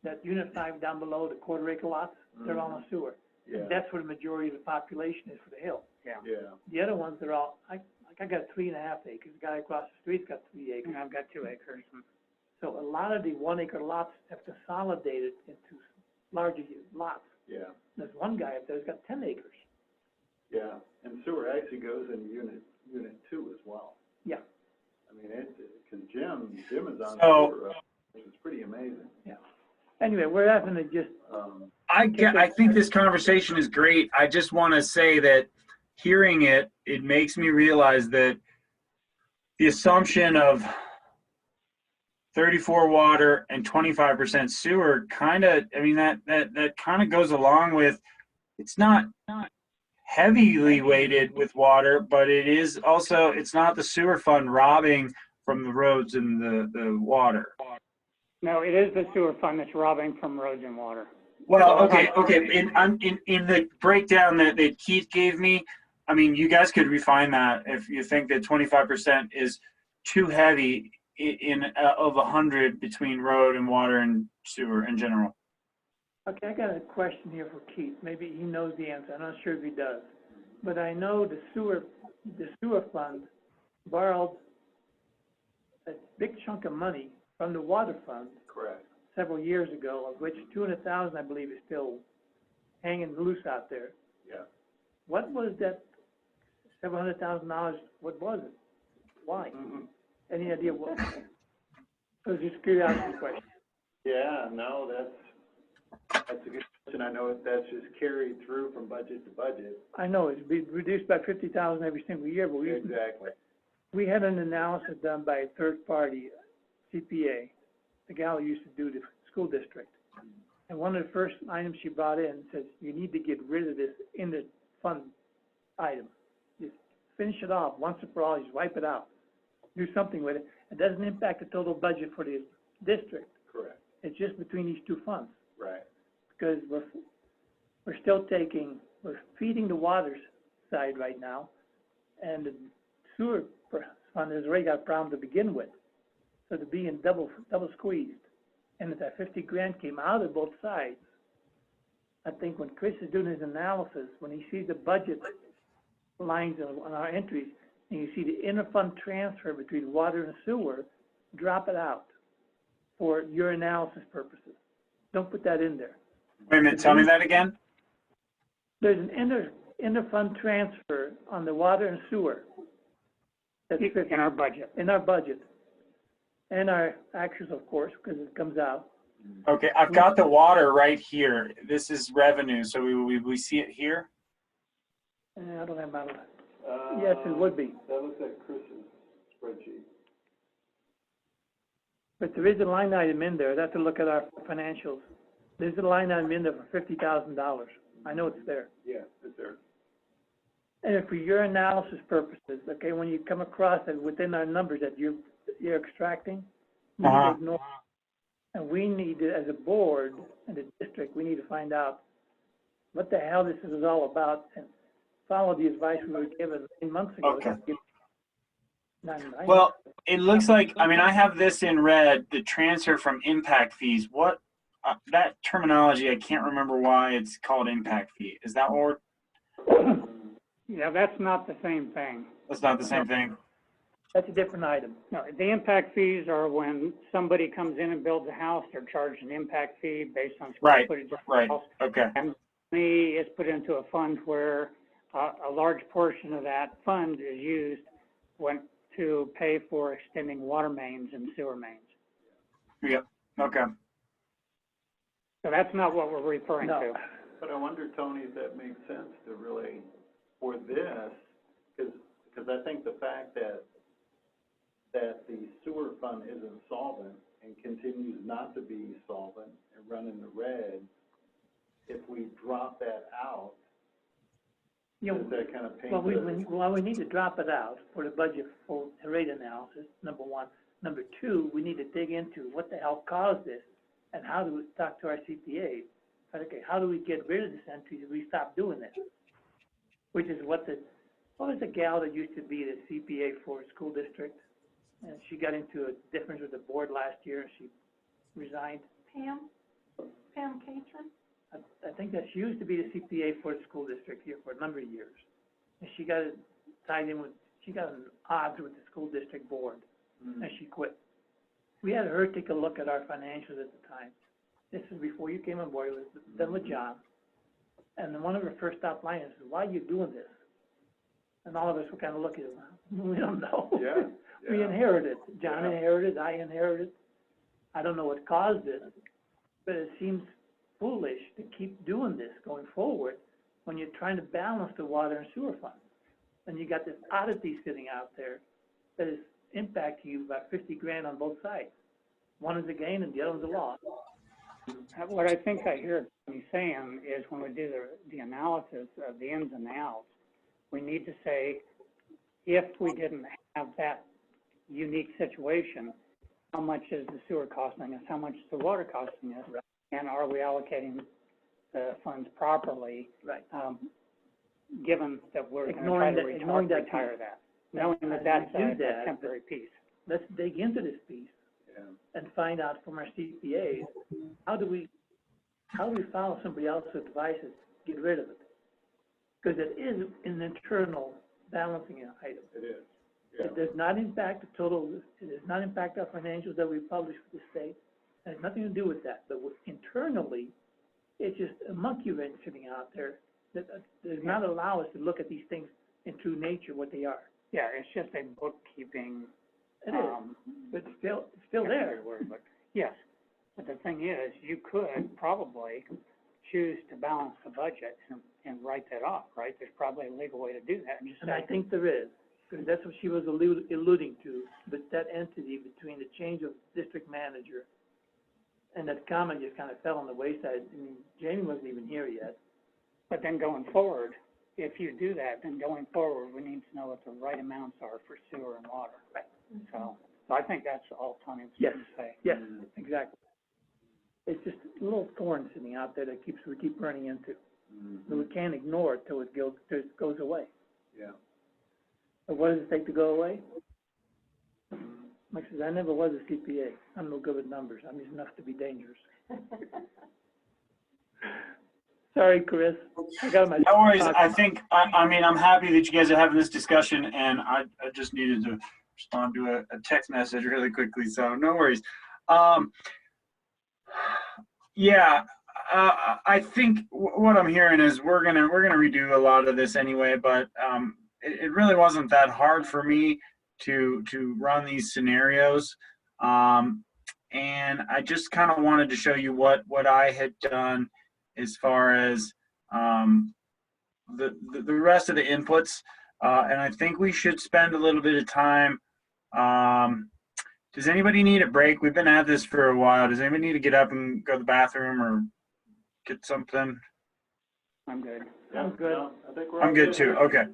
S4: that Unit 5 down below, the quarter acre lots, they're all in sewer.
S5: Yeah,
S4: And that's where the majority of the population is for the hill.
S3: Yeah.
S5: yeah.
S4: The other ones are all, I got 3.5 acres, the guy across the street's got 3 acres.
S3: And I've got 2 acres.
S4: So a lot of the 1 acre lots have consolidated into larger lots.
S5: Yeah,
S4: There's one guy up there who's got 10 acres.
S5: yeah, and sewer actually goes in unit 2 as well.
S4: Yeah.
S5: I mean, cause Jim is on
S1: So-
S5: sewer, it's pretty amazing.
S4: Anyway, we're having to just,
S1: I think this conversation is great. I just want to say that hearing it, it makes me realize that the assumption of 34 water and 25% sewer kind of, I mean, that kind of goes along with, it's not heavily weighted with water, but it is also, it's not the sewer fund robbing from the roads and the water.
S3: No, it is the sewer fund that's robbing from roads and water.
S1: Well, okay. In the breakdown that Keith gave me, I mean, you guys could refine that if you think that 25% is too heavy of 100 between road and water and sewer in general.
S4: okay, I got a question here for Keith. Maybe he knows the answer. I'm not sure if he does. But I know the sewer fund borrowed a big chunk of money from the water fund
S5: Correct.
S4: several years ago, of which 200,000, I believe, is still hanging loose out there.
S5: Yeah.
S4: What was that $700,000? What was it? Why? Any idea what? It was just a curiosity question.
S5: Yeah, no, that's a good question. I know that's just carried through from budget to budget.
S4: I know it's been reduced by 50,000 every single year, but
S5: Exactly.
S4: we had an analysis done by a third party, CPA, the gal who used to do the school district. And one of the first items she brought in says, you need to get rid of this in the fund item. Just finish it off once and for all, just wipe it out. Do something with it. It doesn't impact the total budget for the district.
S5: Correct.
S4: It's just between these two funds.
S5: Right.
S4: Because we're feeding the water side right now, and the sewer fund has already got a problem to begin with. So they're being double squeezed. And if that 50 grand came out of both sides, I think when Chris is doing his analysis, when he sees the budget lines on our entries, and you see the interfund transfer between water and sewer, drop it out for your analysis purposes. Don't put that in there.
S1: Wait a minute, tell me that again.
S4: There's an interfund transfer on the water and sewer. That's
S3: In our budget.
S4: in our budget. And our actuals, of course, because it comes out.
S1: Okay, I've got the water right here. This is revenue, so we see it here.
S4: I don't have my, yes, it would be.
S5: That looks like Chris's spreadsheet.
S4: But there is a line item in there. I'd have to look at our financials. There's a line item in there for $50,000. I know it's there.
S5: Yeah, it's there.
S4: And for your analysis purposes, okay, when you come across it within our numbers that you're extracting, you need to ignore. And we need to, as a board and the district, we need to find out what the hell this is all about. And follow the advice we were given 9 months ago.
S1: Okay.
S4: Nine-
S1: Well, it looks like, I mean, I have this in red, the transfer from impact fees. What, that terminology, I can't remember why it's called impact fee. Is that what we're,
S3: Yeah, that's not the same thing.
S1: that's not the same thing?
S4: That's a different item.
S3: No, the impact fees are when somebody comes in and builds a house, they're charged an impact fee based on square
S1: Right,
S3: footage of the
S1: Right,
S3: house.
S1: okay,
S3: And money is put into a fund where a large portion of that fund is used to pay for extending water mains and sewer mains.
S1: okay.
S3: So that's not what we're referring
S4: No.
S3: to.
S5: But I wonder, Tony, if that makes sense to really, for this, because I think the fact that the sewer fund isn't solvent and continues not to be solvent and run in the red, if we drop that out,
S4: You
S5: does
S4: know,
S5: that kind of paint
S4: well,
S5: the?
S4: we need to drop it out for the budget for the rate analysis, number one. Number two, we need to dig into what the hell caused this and how do we talk to our CPA. Okay, how do we get rid of this entry if we stop doing this? Which is what was the gal that used to be the CPA for a school district? And she got into a difference with the board last year, she resigned.
S2: Pam Catron?
S4: I think that she used to be the CPA for the school district here for a number of years. And she got tied in with, she got in odds with the school district board, and she quit. We had her take a look at our financials at the time. This is before you came on board, it was done with John. And then one of her first stop lines is, why are you doing this? And all of us were kind of looking at her, we don't know.
S5: Yeah,
S4: We
S5: yeah.
S4: inherited. John
S5: Yeah.
S4: inherited, I inherited. I don't know what caused it, but it seems foolish to keep doing this going forward when you're trying to balance the water and sewer funds. And you got this oddity sitting out there that is impacting you about 50 grand on both sides. One is a gain and the other one's a loss.
S3: What I think I hear you saying is when we do the analysis of the ins and outs, we need to say, if we didn't have that unique situation, how much is the sewer costing us? How much is the water costing us?
S4: Right.
S3: And are we allocating the funds properly,
S4: Right.
S3: given that we're going to try to
S4: Ignoring that
S3: retire
S4: piece.
S3: that? Knowing
S4: And
S3: that that's
S4: we do
S3: a
S4: that,
S3: temporary piece.
S4: Let's dig into this piece
S5: Yeah.
S4: and find out from our CPAs, how do we follow somebody else's advice and get rid of it? Because it is an internal balancing item.
S5: It is, yeah.
S4: It does not impact the total, it does not impact our financials that we publish for the state. It has nothing to do with that, but internally, it's just a monkey wrench sitting out there that does not allow us to look at these things in true nature, what they are.
S3: Yeah, it's just a bookkeeping,
S4: It is, but it's still there.
S3: word, but yes. But the thing is, you could probably choose to balance the budget and write that off, right? There's probably a legal way to do that and just
S4: And I
S3: say,
S4: think there is, because that's what she was alluding to, but that entity between the change of district manager and that comment just kind of fell on the wayside. I mean, Jamie wasn't even here yet.
S3: but then going forward, if you do that, then going forward, we need to know what the right amounts are for sewer and water.
S4: Right.
S3: So I think that's all Tony was
S4: Yes.
S3: going to say.
S4: Yes, exactly. It's just a little thorn sitting out there that we keep running into. But we can't ignore it till it goes away.
S5: Yeah.
S4: But what does it take to go away? Like I said, I never was a CPA. I'm no good with numbers. I'm just enough to be dangerous. Sorry, Chris. I got my.
S1: No worries. I think, I mean, I'm happy that you guys are having this discussion, and I just needed to respond to a text message really quickly, so no worries. Yeah, I think what I'm hearing is we're gonna redo a lot of this anyway, but it really wasn't that hard for me to run these scenarios, and I just kind of wanted to show you what I had done as far as the rest of the inputs, and I think we should spend a little bit of time. Does anybody need a break? We've been at this for a while. Does anybody need to get up and go to the bathroom or get something?
S3: I'm good.
S5: Yeah,
S4: I'm good.
S5: no, I think we're
S1: I'm
S5: all
S1: good too. Okay.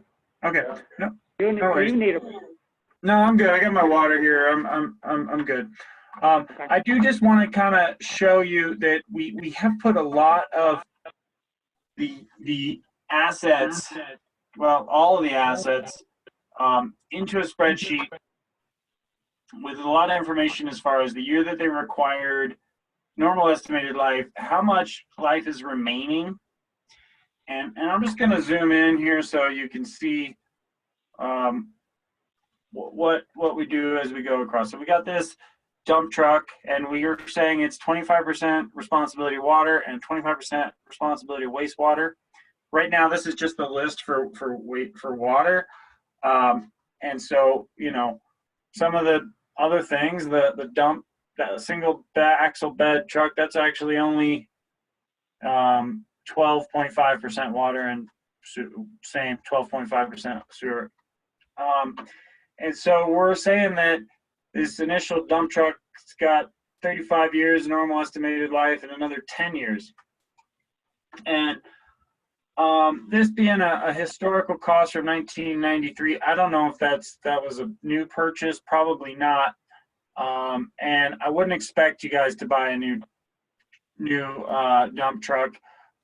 S1: Okay.
S5: Yeah.
S1: No, no worries.
S3: You need a,
S1: No, I'm good. I got my water here. I'm good. I do just want to kind of show you that we have put a lot of the assets well, all of the assets into a spreadsheet with a lot of information as far as the year that they required, normal estimated life, how much life is remaining. And I'm just going to zoom in here so you can see what we do as we go across. So we got this dump truck, and we are saying it's 25% responsibility water and 25% responsibility wastewater. Right now, this is just the list for water. And so, you know, some of the other things, the dump, that single axle bed truck, that's actually only 12.5% water and same 12.5% sewer. And so we're saying that this initial dump truck's got 35 years normal estimated life and another 10 years. And this being a historical cost from 1993, I don't know if that was a new purchase, probably not. And I wouldn't expect you guys to buy a new dump truck.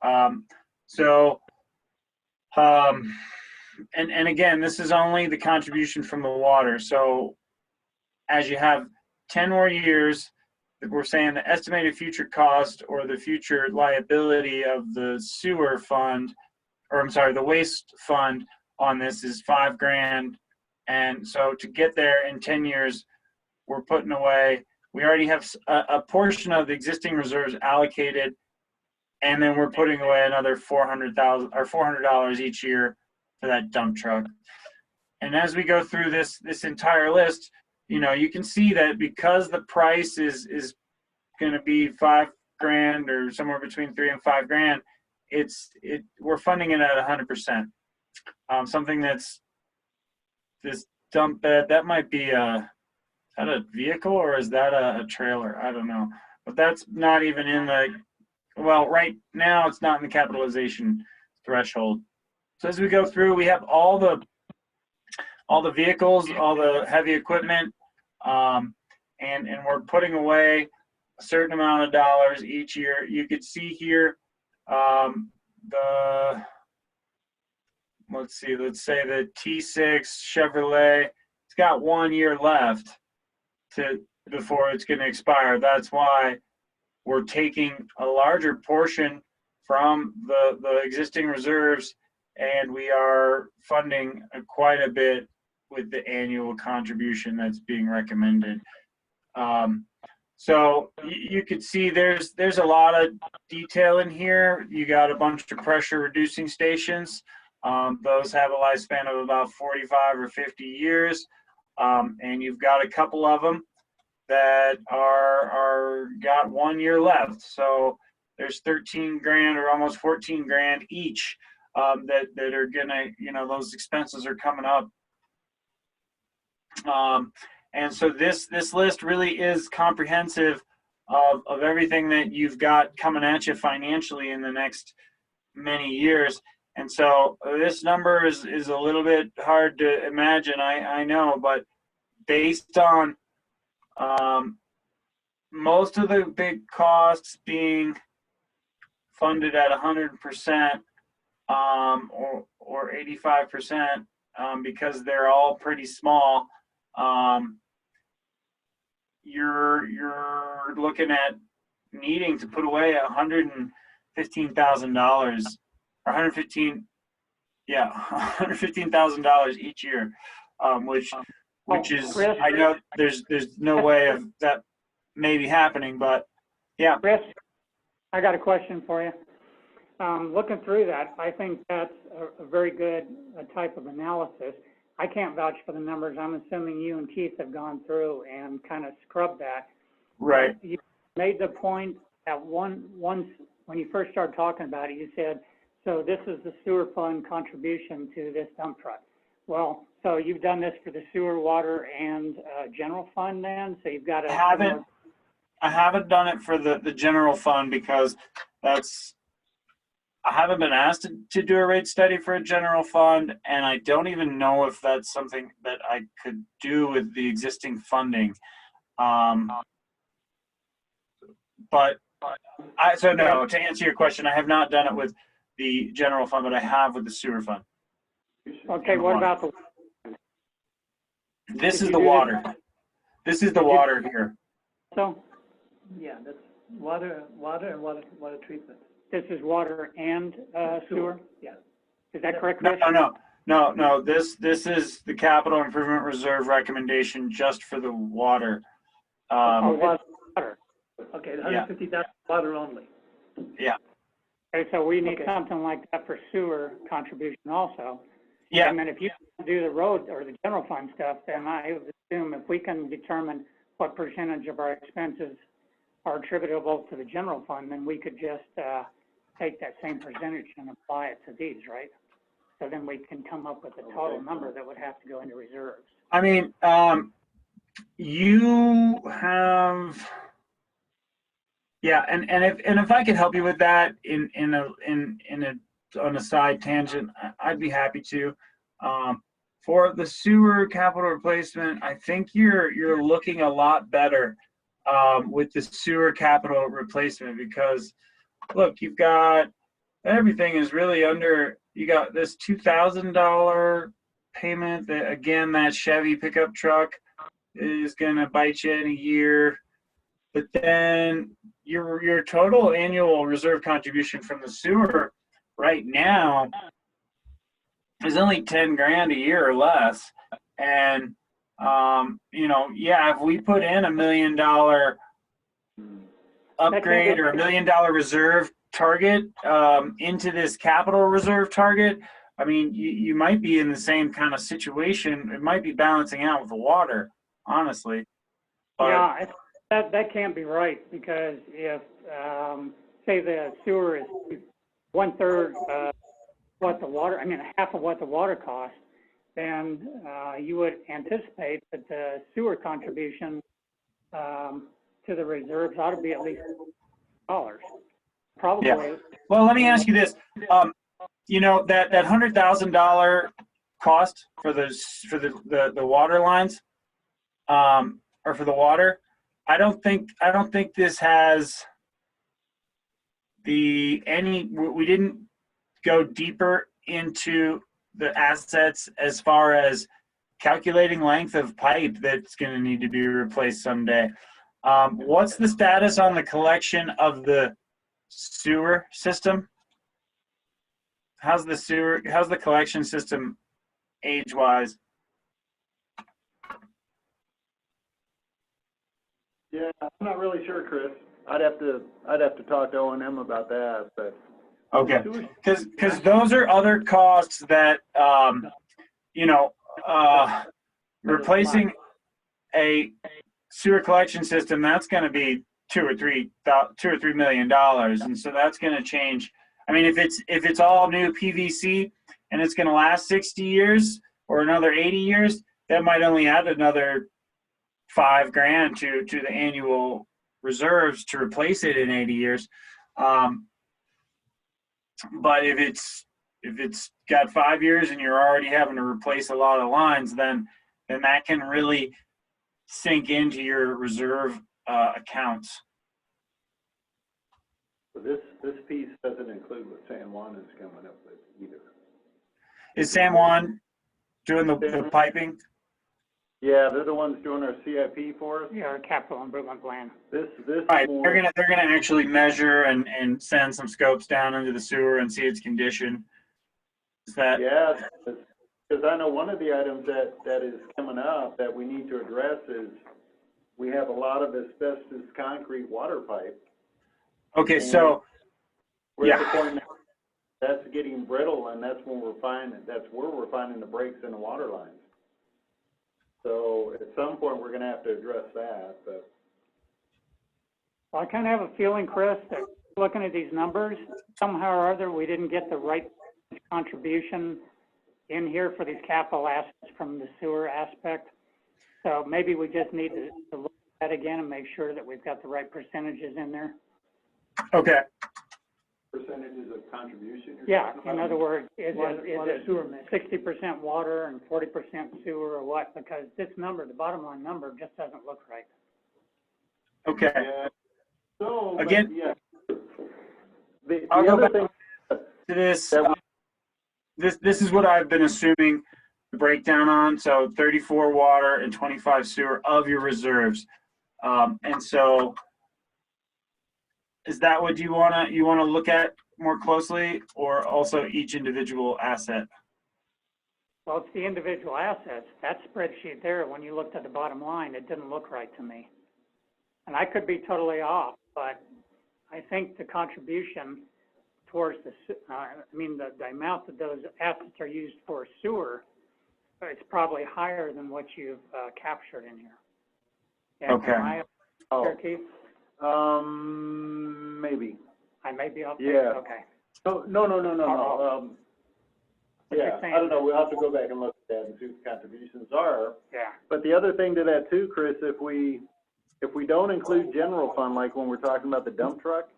S1: And again, this is only the contribution from the water. So as you have 10 more years, we're saying the estimated future cost or the future liability of the sewer fund, or I'm sorry, the waste fund on this is $5,000. And so to get there in 10 years, we're putting away, we already have a portion of the existing reserves allocated, and then we're putting away another $400,000 or $400 each year for that dump truck. And as we go through this entire list, you know, you can see that because the price is going to be $5,000 or somewhere between $3,000 and $5,000, we're funding it at 100%. Something that's this dump bed, that might be is that a vehicle or is that a trailer? I don't know, but that's not even in the, well, right now it's not in the capitalization threshold. So as we go through, we have all the vehicles, all the heavy equipment, and we're putting away a certain amount of dollars each year. You could see here, let's say the T6 Chevrolet, it's got 1 year left before it's going to expire. That's why we're taking a larger portion from the existing reserves, and we are funding quite a bit with the annual contribution that's being recommended. So you could see there's a lot of detail in here. You got a bunch of pressure reducing stations. Those have a lifespan of about 45 or 50 years. And you've got a couple of them that are got 1 year left. So there's $13,000 or almost $14,000 each that are gonna, you know, those expenses are coming up. And so this list really is comprehensive of everything that you've got coming at you financially in the next many years. And so this number is a little bit hard to imagine, I know, but based on most of the big costs being funded at 100% or 85%, because they're all pretty small, you're looking at needing to put away $115,000 or $115,000 each year, which is,
S3: Chris,
S1: I know there's no way of that maybe happening, but yeah.
S3: Chris, I got a question for you. Looking through that, I think that's a very good type of analysis. I can't vouch for the numbers. I'm assuming you and Keith have gone through and kind of scrubbed that.
S1: Right.
S3: You made the point at once when you first started talking about it, you said, so this is the sewer fund contribution to this dump truck. Well, so you've done this for the sewer, water, and general fund then? So you've got
S1: I haven't done it for the general fund because I haven't been asked to do a rate study for a general fund, and I don't even know if that's something that I could do with the existing funding. So no, to answer your question, I have not done it with the general fund, but I have with the sewer fund.
S3: Okay, what about the,
S1: This
S3: Did
S1: is
S3: you
S1: the
S3: do
S1: water. This is the water here.
S3: so,
S4: Yeah, that's water and water treatment.
S3: this is water and, sewer?
S4: Yeah.
S3: Is that correct,
S1: No,
S3: Chris?
S1: no. This is the capital improvement reserve recommendation just for the water.
S3: Oh, water.
S4: Okay, the
S1: Yeah.
S4: 150,000 water only.
S3: Okay, so we need
S4: Okay.
S3: something like that for sewer contribution also.
S1: Yeah,
S3: And then if you do the road or the general fund stuff, then I would assume if we can determine what percentage of our expenses are attributable to the general fund, then we could just, take that same percentage and apply it to these, right? So then we can come up with a total number that would have to go into reserves.
S1: I mean, you have, yeah, and if I could help you with that on a side tangent, I'd be happy to. For the sewer capital replacement, I think you're looking a lot better with the sewer capital replacement because look, you've got everything is really under. You got this $2,000 payment that again that Chevy pickup truck is gonna bite you in a year, but then your total annual reserve contribution from the sewer right now is only 10 grand a year or less. And, yeah, if we put in $1 million upgrade or $1 million reserve target into this capital reserve target, I mean, you might be in the same kind of situation. It might be balancing out with the water, honestly. But,
S3: Yeah, that can't be right, because if, say the sewer is 1/3, what the water, half of what the water costs, then, you would anticipate that the sewer contribution, to the reserves ought to be at least $100. Probably.
S1: Yeah. Well, let me ask you this. That $100,000 cost for the water lines, or for the water, I don't think this has we didn't go deeper into the assets as far as calculating length of pipe that's going to need to be replaced someday. What's the status on the collection of the sewer system? How's the collection system age-wise?
S5: Yeah, I'm not really sure, Chris. I'd have to talk to O&M about that, but.
S1: Okay, because those are other costs that, replacing a sewer collection system, that's going to be $2 or $3 million, and so that's going to change. I mean, if it's all new PVC and it's going to last 60 years or another 80 years, that might only add another $5 grand to the annual reserves to replace it in 80 years. But if it's got 5 years and you're already having to replace a lot of lines, then that can really sink into your reserve accounts.
S5: So this piece doesn't include what San Juan is coming up with either.
S1: Is San Juan doing the piping?
S5: Yeah, they're the ones doing our CIP for us.
S3: Yeah, our capital improvement plan.
S5: This
S1: Right,
S5: more,
S1: they're gonna actually measure and send some scopes down into the sewer and see its condition. Is that?
S5: yeah, because I know one of the items that is coming up that we need to address is we have a lot of asbestos concrete water pipe.
S1: Okay, so
S5: We're at the
S1: yeah.
S5: point now that's getting brittle, and that's where we're finding the breaks in the water lines. So at some point, we're gonna have to address that, but.
S3: Well, I kind of have a feeling, Chris, that looking at these numbers, somehow or other, we didn't get the right contribution in here for these capital assets from the sewer aspect. So maybe we just need to look at that again and make sure that we've got the right percentages in there.
S1: Okay.
S5: Percentages of contribution?
S3: Yeah, in other words, is
S4: Water
S3: it
S4: sewer mix.
S3: 60% water and 40% sewer or what? Because this number, the bottom line number, just doesn't look right.
S1: Okay.
S5: Yeah. So,
S1: Again,
S5: but, yeah. The
S1: I'll go
S5: other
S1: back
S5: thing
S1: to this.
S5: that
S1: this is what I've been assuming the breakdown on. So 34 water and 25 sewer of your reserves. And so is that what you wanna look at more closely, or also each individual asset?
S3: Well, it's the individual assets. That spreadsheet there, when you looked at the bottom line, it didn't look right to me. And I could be totally off, but I think the contribution towards the amount that those assets are used for sewer, it's probably higher than what you've captured in here. Yeah,
S1: Okay.
S3: am I
S5: Oh,
S3: there, Keith?
S5: maybe.
S3: I may be off.
S5: Yeah.
S3: Okay.
S5: No.
S3: What you're
S5: Yeah,
S3: saying.
S5: I don't know, we'll have to go back and look at that and see what the contributions are.
S3: Yeah.
S5: But the other thing to that too, Chris, if we don't include general fund, like when we're talking about the dump truck,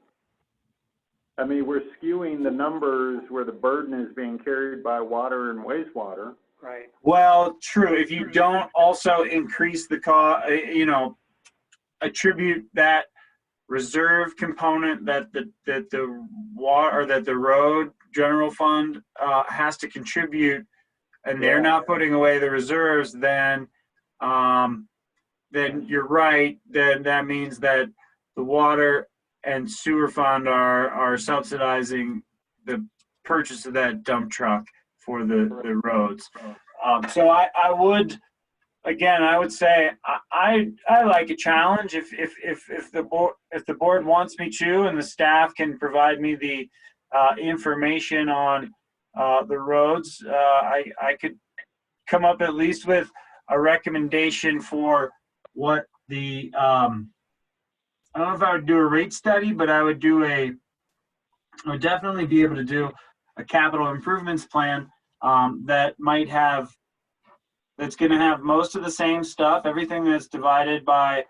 S5: I mean, we're skewing the numbers where the burden is being carried by water and wastewater.
S3: Right.
S1: Well, true. If you don't also increase the cost, attribute that reserve component that the water or that the road general fund has to contribute, and they're not putting away the reserves, then you're right. Then that means that the water and sewer fund are subsidizing the purchase of that dump truck for the roads. So I would, again, I would say I like a challenge if the board wants me to, and the staff can provide me the information on the roads. I could come up at least with a recommendation for what the I don't know if I would do a rate study, but I would definitely be able to do a capital improvements plan that's going to have most of the same stuff, everything that's divided by,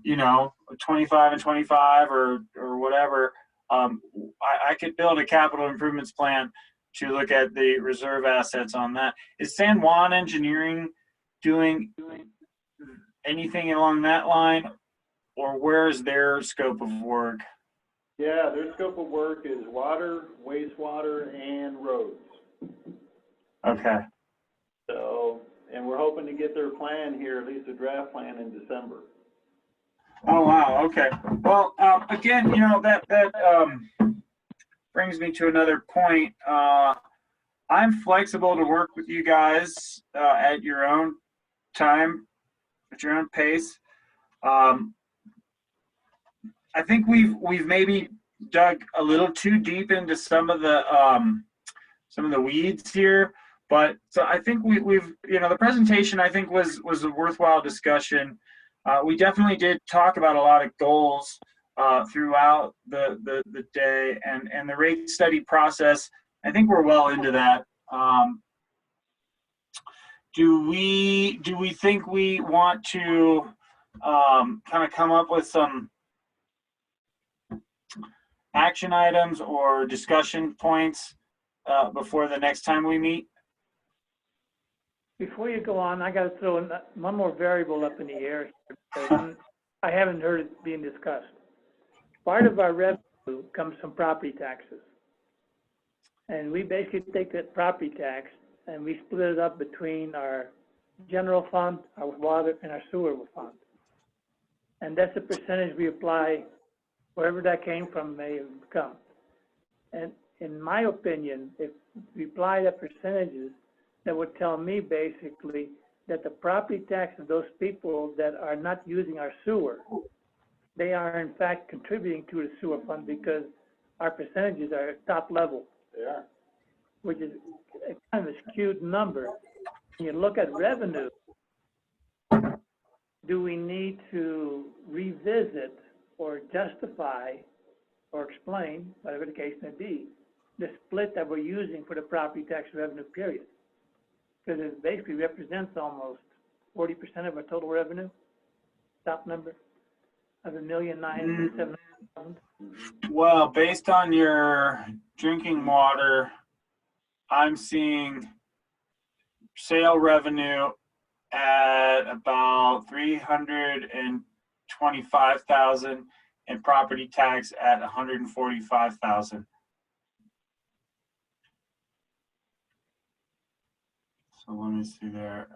S1: 25 and 25 or whatever. I could build a capital improvements plan to look at the reserve assets on that. Is San Juan Engineering doing anything along that line, or where's their scope of work?
S5: Yeah, their scope of work is water, wastewater, and roads.
S1: Okay.
S5: So, and we're hoping to get their plan here, at least a draft plan, in December.
S1: Oh, wow. Okay. Well, again, that brings me to another point. I'm flexible to work with you guys at your own time, at your own pace. I think we've maybe dug a little too deep into some of the weeds here, but so I think we've the presentation I think was a worthwhile discussion. We definitely did talk about a lot of goals throughout the day, and the rate study process. I think we're well into that. Do we think we want to kind of come up with some action items or discussion points before the next time we meet?
S4: Before you go on, I got to throw in one more variable up in the air here, because I haven't heard it being discussed. Part of our revenue comes from property taxes. And we basically take that property tax and we split it up between our general fund, our water, and our sewer fund. And that's the percentage we apply wherever that came from may have come. And in my opinion, if we apply the percentages, that would tell me basically that the property tax of those people that are not using our sewer, they are in fact contributing to the sewer fund because our percentages are top level.
S5: They are.
S4: Which is a kind of a skewed number. When you look at revenue, do we need to revisit or justify or explain, whatever the case may be, the split that we're using for the property tax revenue period? Because it basically represents almost 40% of our total revenue, top number of $1,907,000.
S1: Well, based on your drinking water, I'm seeing sale revenue at about 325,000 and property tax at 145,000. So let me see there.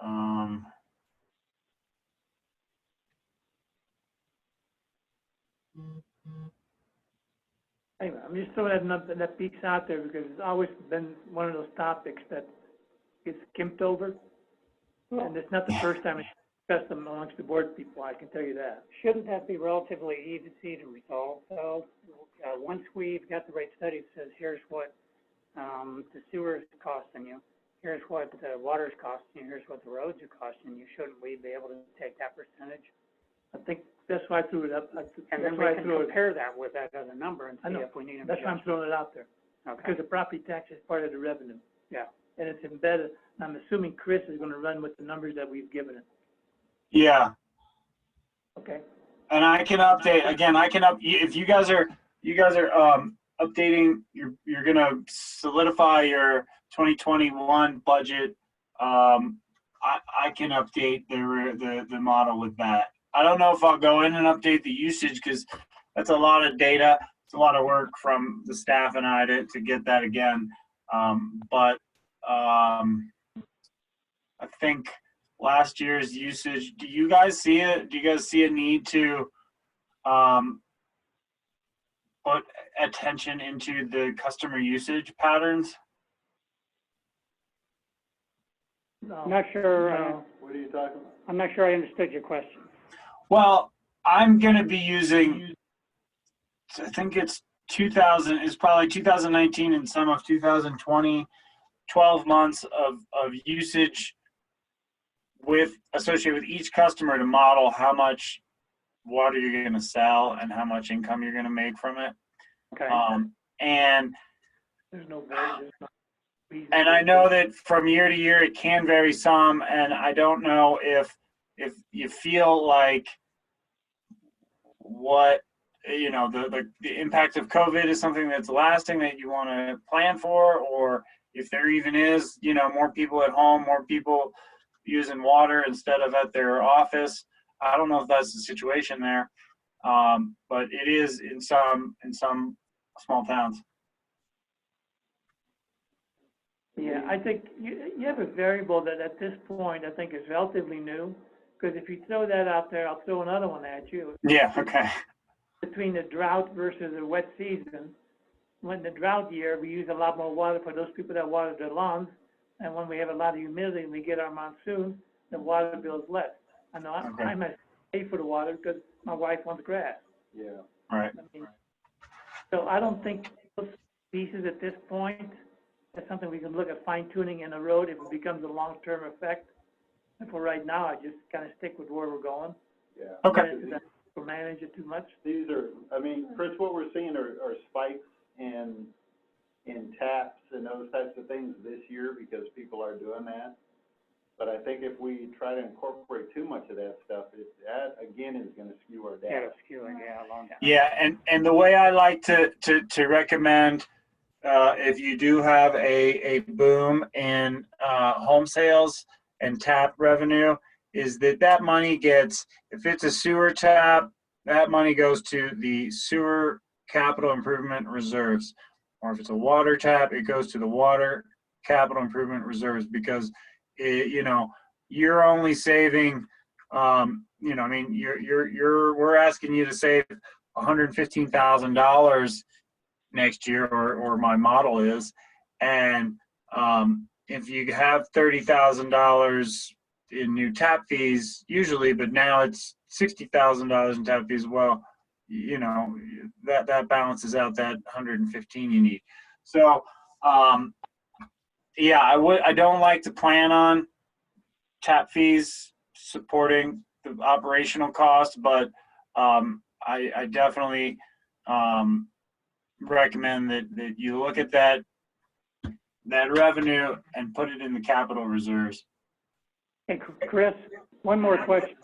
S4: Anyway, I'm just throwing that number, that piece out there because it's always been one of those topics that gets skimped over. And it's not the first time it's discussed amongst the board people, I can tell you that.
S3: Shouldn't that be relatively easy to resolve, though? Once we've got the rate study that says, here's what the sewer is costing you, here's what the water's costing you, here's what the roads are costing you, shouldn't we be able to take that percentage?
S4: I think that's why I threw it up.
S3: And then we can compare that with that other number and
S4: I
S3: see
S4: know.
S3: if we need an
S4: That's why I'm
S3: adjustment.
S4: throwing it out there,
S3: Okay.
S4: because the property tax is part of the revenue.
S3: Yeah.
S4: And it's embedded, I'm assuming Chris is gonna run with the numbers that we've given it,
S1: Yeah,
S4: okay?
S1: and I can update again. I can if you guys are updating. You're gonna solidify your 2021 budget. I can update the model with that. I don't know if I'll go in and update the usage because that's a lot of data. It's a lot of work from the staff and I to get that again. But I think last year's usage, do you guys see it? Do you guys see a need to put attention into the customer usage patterns?
S4: No.
S3: I'm not sure,
S4: No.
S5: What are you talking about?
S3: I'm not sure I understood your question.
S1: Well, I'm going to be using, I think it's 2000, it's probably 2019 and some of 2020, 12 months of usage associated with each customer to model how much water you're going to sell and how much income you're going to make from it.
S3: Okay.
S1: And
S4: There's no very, reason.
S1: And I know that from year to year, it can vary some, and I don't know if you feel like what, the impact of COVID is something that's lasting that you want to plan for, or if there even is, more people at home, more people using water instead of at their office. I don't know if that's the situation there, but it is in some small towns.
S4: Yeah, I think you have a variable that at this point I think is relatively new, because if you throw that out there, I'll throw another one at you.
S1: Yeah, okay.
S4: Between the drought versus the wet season, when the drought year, we use a lot more water for those people that water their lawns, and when we have a lot of humidity and we get our monsoon, the water bill is less. I know
S1: Okay.
S4: I must pay for the water because my wife wants grass.
S5: Yeah.
S1: Right.
S4: I mean, so I don't think those pieces at this point, that's something we can look at fine tuning in the road if it becomes a long-term effect. And for right now, I just kind of stick with where we're going.
S5: Yeah.
S1: Okay.
S4: We'll manage it too much.
S5: These are, Chris, what we're seeing are spikes in taps and those types of things this year because people are doing that. But I think if we try to incorporate too much of that stuff, that again is gonna skew our
S3: Yeah,
S5: data.
S3: it's skewing, yeah, a long time.
S1: Yeah, and the way I like to recommend, if you do have a boom in home sales and tap revenue, is that money gets, if it's a sewer tap, that money goes to the sewer capital improvement reserves. Or if it's a water tap, it goes to the water capital improvement reserves, because you're only saving, we're asking you to save $115,000 next year, or my model is, and if you have $30,000 in new tap fees usually, but now it's $60,000 in tap fees, well, that balances out that 115 you need. So yeah, I don't like to plan on tap fees supporting the operational cost, but I definitely recommend that you look at that revenue and put it in the capital reserves.
S3: Hey, Chris, one more question.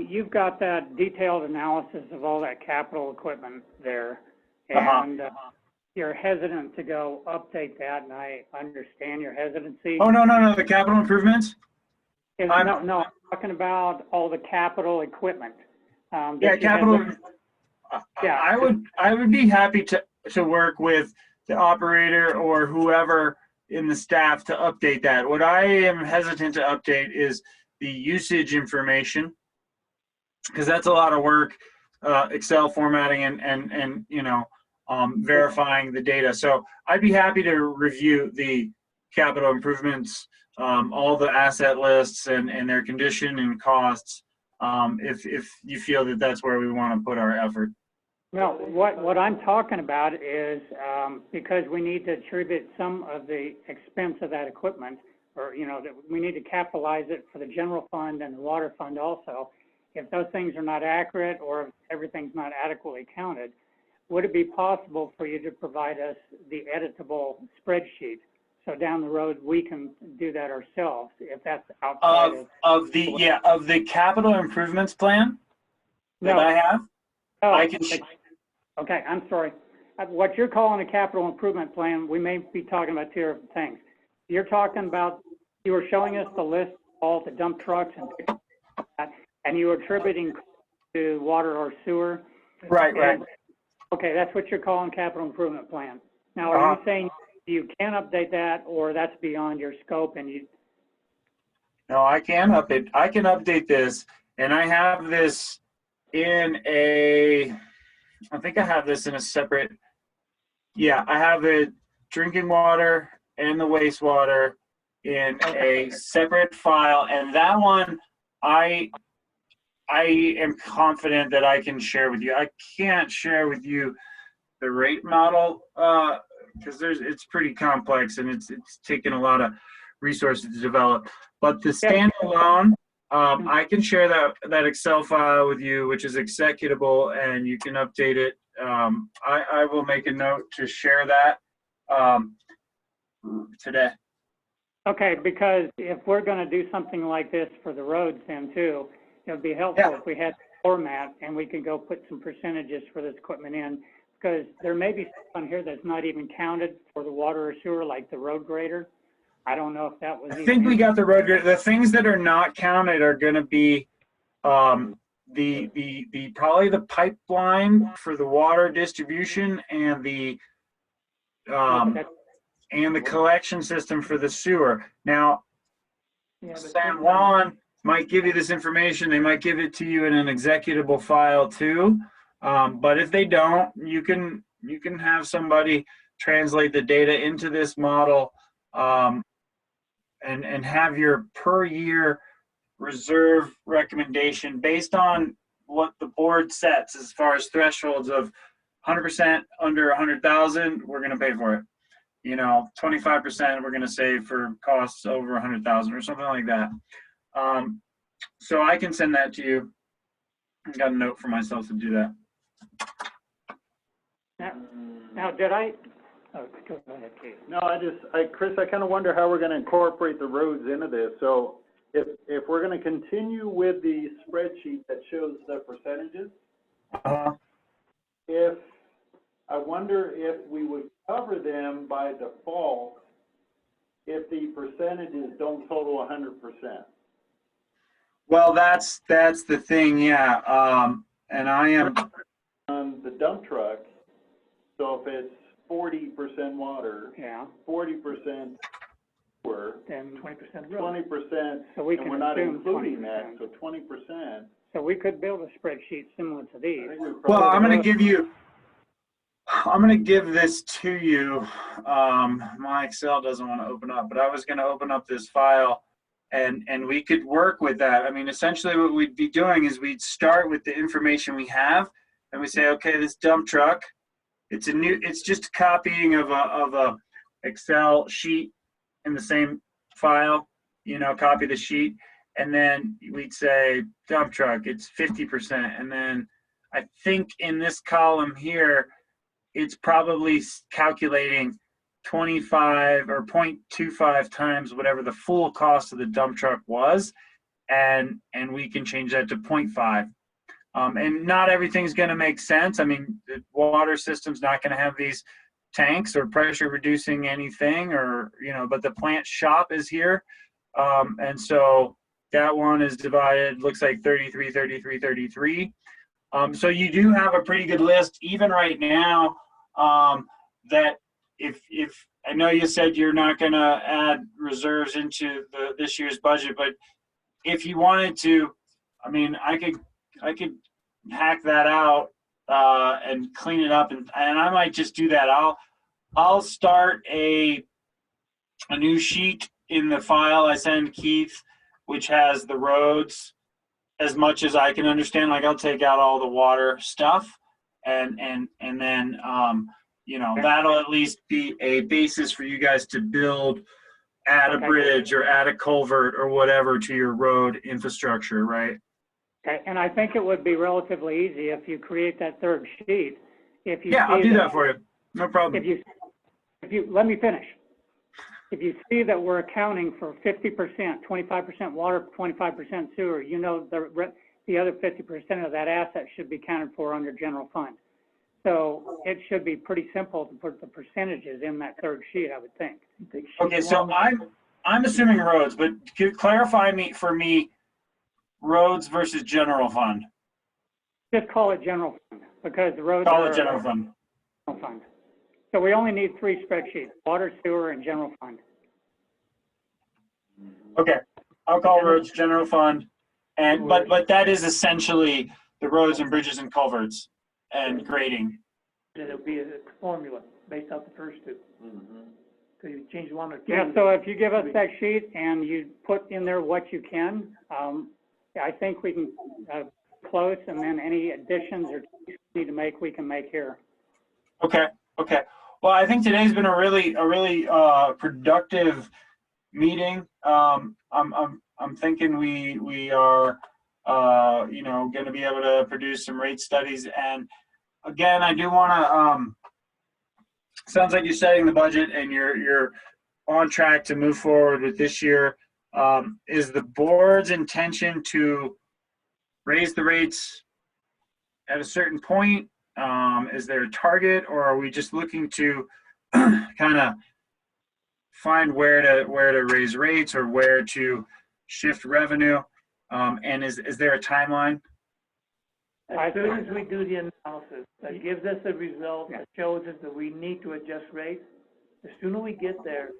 S3: You've got that detailed analysis of all that capital equipment there, and you're hesitant to go update that, and I understand your hesitancy.
S1: Oh, no, the capital improvements?
S3: No, I'm talking about all the capital equipment.
S1: Yeah, capital.
S3: Yeah.
S1: I would be happy to work with the operator or whoever in the staff to update that. What I am hesitant to update is the usage information, because that's a lot of work, Excel formatting and verifying the data. So I'd be happy to review the capital improvements, all the asset lists and their condition and costs, if you feel that that's where we want to put our effort.
S3: No, what I'm talking about is, because we need to attribute some of the expense of that equipment, or, that we need to capitalize it for the general fund and the water fund also. If those things are not accurate or if everything's not adequately counted, would it be possible for you to provide us the editable spreadsheet? So down the road, we can do that ourselves if that's outside
S1: of the capital improvements plan that
S3: No.
S1: I have.
S3: Oh,
S1: I can.
S3: Okay, I'm sorry. What you're calling a capital improvement plan, we may be talking about two different things. You're talking about, you were showing us the list of all the dump trucks and you were attributing to water or sewer.
S1: Right.
S3: Okay, that's what you're calling capital improvement plan. Now, are you saying you can update that, or that's beyond your scope and you?
S1: No, I can update. I can update this, and I have this in a. I think I have this in a separate. Yeah, I have the drinking water and the wastewater in a separate file, and that one I am confident that I can share with you. I can't share with you the rate model because it's pretty complex and it's taken a lot of resources to develop. But the standalone, I can share that Excel file with you, which is executable, and you can update it. I will make a note to share that today.
S3: Okay, because if we're going to do something like this for the roads then too, it would be helpful if we had a format and we could go put some percentages for this equipment in, because there may be stuff on here that's not even counted for the water or sewer, like the road grader. I don't know if that was.
S1: I think we got the road grader. The things that are not counted are going to be the probably the pipeline for the water distribution and the collection system for the sewer. Now, San Juan might give you this information. They might give it to you in an executable file too. But if they don't, you can have somebody translate the data into this model and have your per year reserve recommendation based on what the board sets as far as thresholds of 100% under 100,000, we're going to pay for it. 25% we're going to save for costs over 100,000 or something like that. So I can send that to you. I got a note for myself to do that.
S3: Now did I? Oh, go ahead, Keith.
S5: No, Chris, I kind of wonder how we're going to incorporate the roads into this. So if we're going to continue with the spreadsheet that shows the percentages, I wonder if we would cover them by default if the percentages don't total 100%.
S1: Well, that's the thing, yeah. And I am
S5: on the dump truck. So if it's 40% water, 40% sewer,
S3: then 20% road.
S5: 20%,
S3: So we
S5: and
S3: can
S5: we're not
S3: assume
S5: including
S3: 20%.
S5: that. So 20%.
S3: So we could build a spreadsheet similar to these.
S1: well. I'm going to give this to you. My Excel doesn't want to open up, but I was going to open up this file and we could work with that. I mean, essentially what we'd be doing is we'd start with the information we have and we say, okay, this dump truck, it's just a copying of a Excel sheet in the same file, copy the sheet. And then we'd say dump truck, it's 50%. And then I think in this column here, it's probably calculating 25 or 0.25 times whatever the full cost of the dump truck was. And we can change that to 0.5. And not everything's going to make sense. I mean, the water system's not going to have these tanks or pressure reducing anything but the plant shop is here. And so that one is divided, looks like 33, 33, 33. So you do have a pretty good list even right now, that if I know you said you're not gonna add reserves into this year's budget, but if you wanted to, I mean, I could hack that out, and clean it up, and I might just do that. I'll start a new sheet in the file I send Keith, which has the roads as much as I can understand. Like, I'll take out all the water stuff, and then that'll at least be a basis for you guys to build, add a bridge or add a culvert or whatever to your road infrastructure, right?
S3: Okay, and I think it would be relatively easy if you create that third sheet. If you
S1: Yeah, I'll
S3: see
S1: do that for you. No problem.
S3: if you, let me finish. If you see that we're accounting for 50%, 25% water, 25% sewer, you know the other 50% of that asset should be accounted for under general fund. So it should be pretty simple to put the percentages in that third sheet, I would think.
S1: Okay, so I'm assuming roads, but could you clarify for me roads versus general fund?
S3: Just call it general fund, because the roads
S1: Call
S3: are
S1: it general fund.
S3: general fund. So we only need 3 spreadsheets: water, sewer, and general fund.
S1: Okay, I'll call roads general fund, and but that is essentially the roads and bridges and culverts and grading.
S4: And it'll be a formula based off the first two. So you change one or two.
S3: Yeah, so if you give us that sheet and you put in there what you can, I think we can close, and then any additions or tweaks we need to make, we can make here.
S1: Okay. Well, I think today's been a really productive meeting. I'm thinking we are going to be able to produce some rate studies. And again, I do want to. Sounds like you're setting the budget and you're on track to move forward with this year. Is the board's intention to raise the rates at a certain point? Is there a target, or are we just looking to kind of find where to raise rates or where to shift revenue? And is there a timeline?
S4: As soon as we do the analysis, that gives us a result that shows us that we need to adjust rates, the sooner we get there,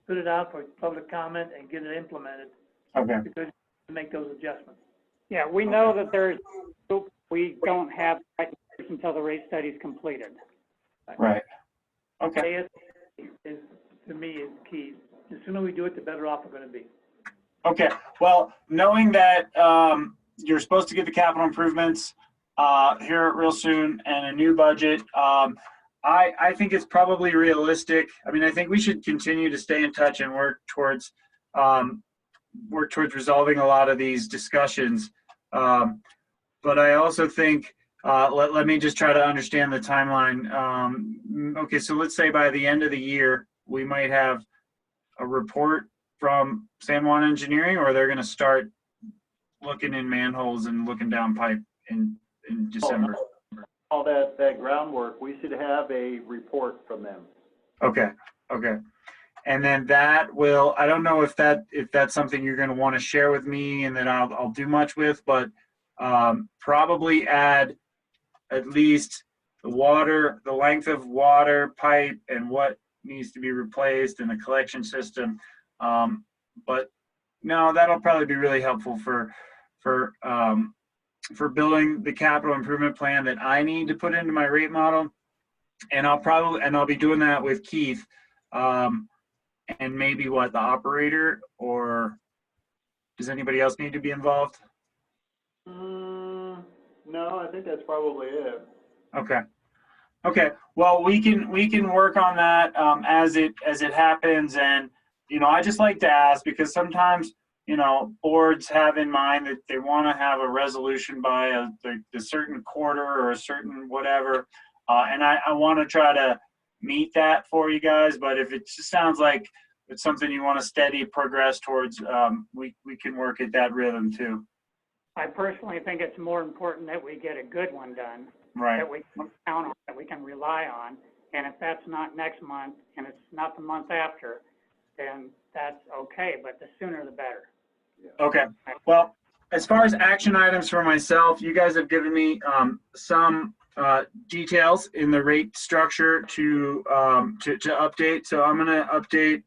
S4: put it out for public comment and get it implemented.
S1: Okay.
S4: Because we make those adjustments.
S3: Yeah, we know that we don't have until the rate study is completed.
S1: Right. Okay.
S4: ASC is, to me, is key. The sooner we do it, the better off we're going to be.
S1: Okay. Well, knowing that you're supposed to get the capital improvements here real soon and a new budget, I think it's probably realistic. I mean, I think we should continue to stay in touch and work towards resolving a lot of these discussions. But I also think, let me just try to understand the timeline. Okay, so let's say by the end of the year, we might have a report from San Juan Engineering, or they're going to start looking in manholes and looking down pipe in December.
S5: All that groundwork, we should have a report from them.
S1: Okay. And then that will, I don't know if that's something you're going to want to share with me and that I'll do much with, but probably add at least the length of water pipe and what needs to be replaced in the collection system. But no, that'll probably be really helpful for building the capital improvement plan that I need to put into my rate model. And I'll be doing that with Keith, and maybe the operator, or does anybody else need to be involved?
S5: No, I think that's probably it.
S1: Okay. Well, we can work on that as it happens. And I just like to ask, because sometimes boards have in mind that they want to have a resolution by a certain quarter or a certain whatever, and I want to try to meet that for you guys. But if it just sounds like it's something you want to steady progress towards, we can work at that rhythm too.
S3: I personally think it's more important that we get a good one done,
S1: Right.
S3: that we can count on, that we can rely on. And if that's not next month and it's not the month after, then that's okay, but the sooner the better.
S1: Okay. Well, as far as action items for myself, you guys have given me some details in the rate structure to update. So I'm going to update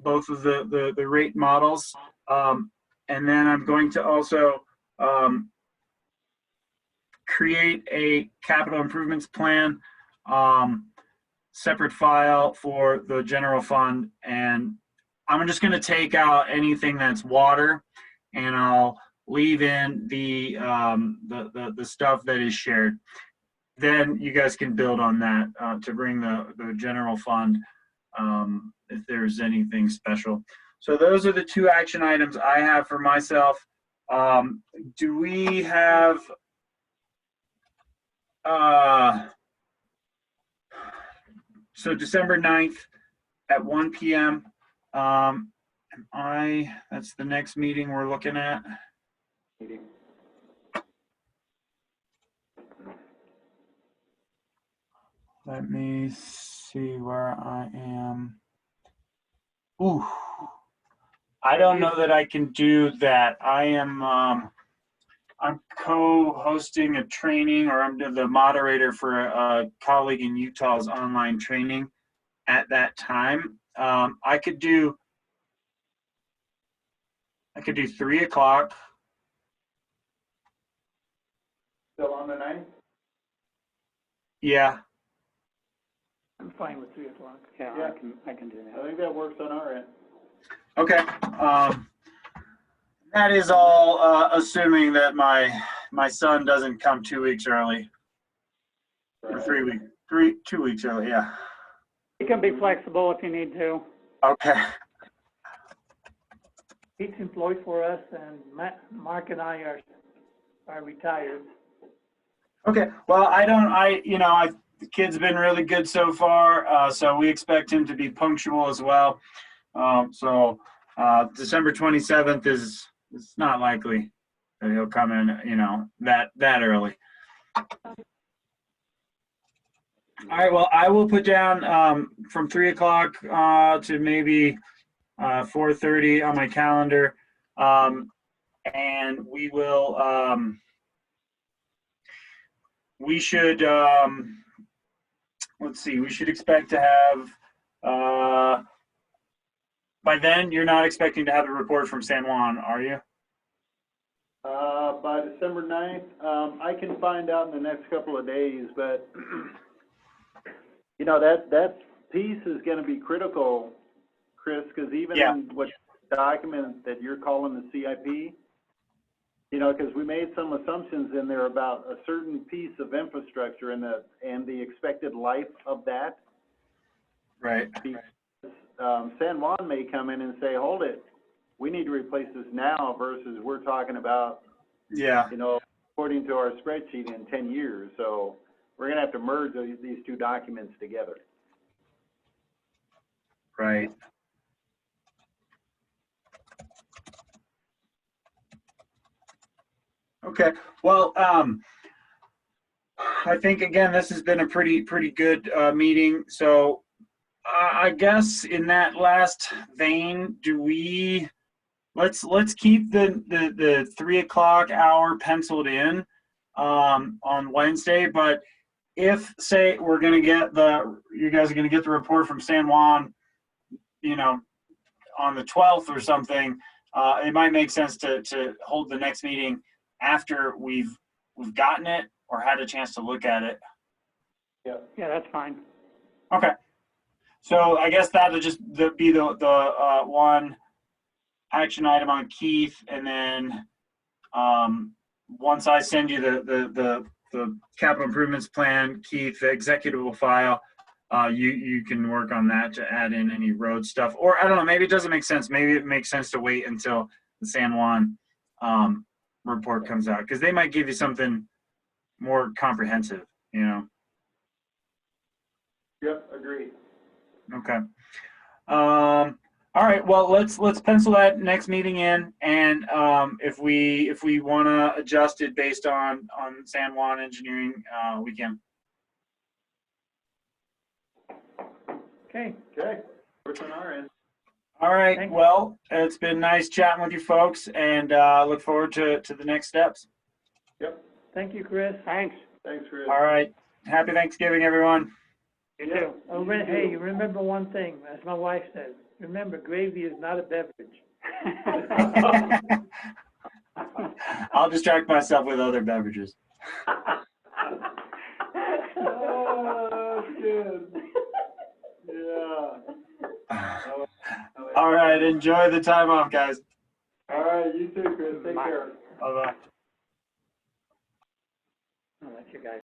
S1: both of the rate models. And then I'm going to also create a capital improvements plan, separate file for the general fund. And I'm just going to take out anything that's water, and I'll leave in the stuff that is shared. Then you guys can build on that to bring the general fund if there's anything special. So those are the two action items I have for myself. Do we have so December 9th at 1 p.m. That's the next meeting we're looking at. Let me see where I am. Ooh, I don't know that I can do that. I am, I'm co-hosting a training, or I'm the moderator for a colleague in Utah's online training at that time. I could do 3 o'clock.
S5: Still on the 9th?
S1: Yeah.
S4: I'm fine with 3 o'clock.
S3: Yeah,
S5: Yeah.
S3: I can do
S5: I
S3: that.
S5: think that works on our end.
S1: Okay. That is all assuming that my son doesn't come 2 weeks early. Or 3 weeks. 2 weeks early, yeah.
S3: You can be flexible if you need to.
S1: Okay.
S4: Pete's employed for us, and Mark and I are retired.
S1: Okay. Well, the kid's been really good so far, so we expect him to be punctual as well. So December 27th it's not likely that he'll come in, that early. All right. Well, I will put down from 3 o'clock to maybe 4:30 on my calendar, and we will. We should. Let's see. We should expect to have. By then, you're not expecting to have a report from San Juan, are you?
S5: By December 9th, I can find out in the next couple of days, but that piece is going to be critical, Chris, because even in what document that you're calling the CIP, because we made some assumptions in there about a certain piece of infrastructure and the expected life of that.
S1: Right.
S5: San Juan may come in and say, hold it, we need to replace this now versus we're talking about, according to our spreadsheet in 10 years. So we're going to have to merge these two documents together.
S1: Right. Okay. Well, I think, again, this has been a pretty good meeting. So I guess in that last vein, let's keep the 3 o'clock hour penciled in on Wednesday. But if, say, you guys are gonna get the report from San Juan, on the 12th or something, it might make sense to hold the next meeting after we've gotten it or had a chance to look at it.
S3: Yeah, that's fine.
S1: Okay. So I guess that'll just be the one action item on Keith, and then once I send you the capital improvements plan, Keith, the executable file, you can work on that to add in any road stuff. Or I don't know, maybe it doesn't make sense. Maybe it makes sense to wait until the San Juan report comes out, because they might give you something more comprehensive,
S5: Yep, agreed.
S1: Okay. All right. Well, let's pencil that next meeting in, and if we want to adjust it based on San Juan engineering, we can.
S4: Okay.
S5: Okay, works on our end.
S1: All right.
S4: Thank you.
S1: Well, it's been nice chatting with you folks, and look forward to the next steps.
S5: Yep,
S4: Thank you, Chris.
S3: Thanks.
S5: Thanks, Chris.
S1: All right. Happy Thanksgiving, everyone.
S3: You too.
S4: Oh, hey, you remember one thing, as my wife says, remember, gravy is not a beverage.
S1: I'll distract myself with other beverages.
S5: Oh, that's good. Yeah.
S1: All right. Enjoy the time off, guys.
S5: All right, you too, Chris. Take
S3: Bye.
S5: care.
S1: Bye-bye.
S3: I'll let you guys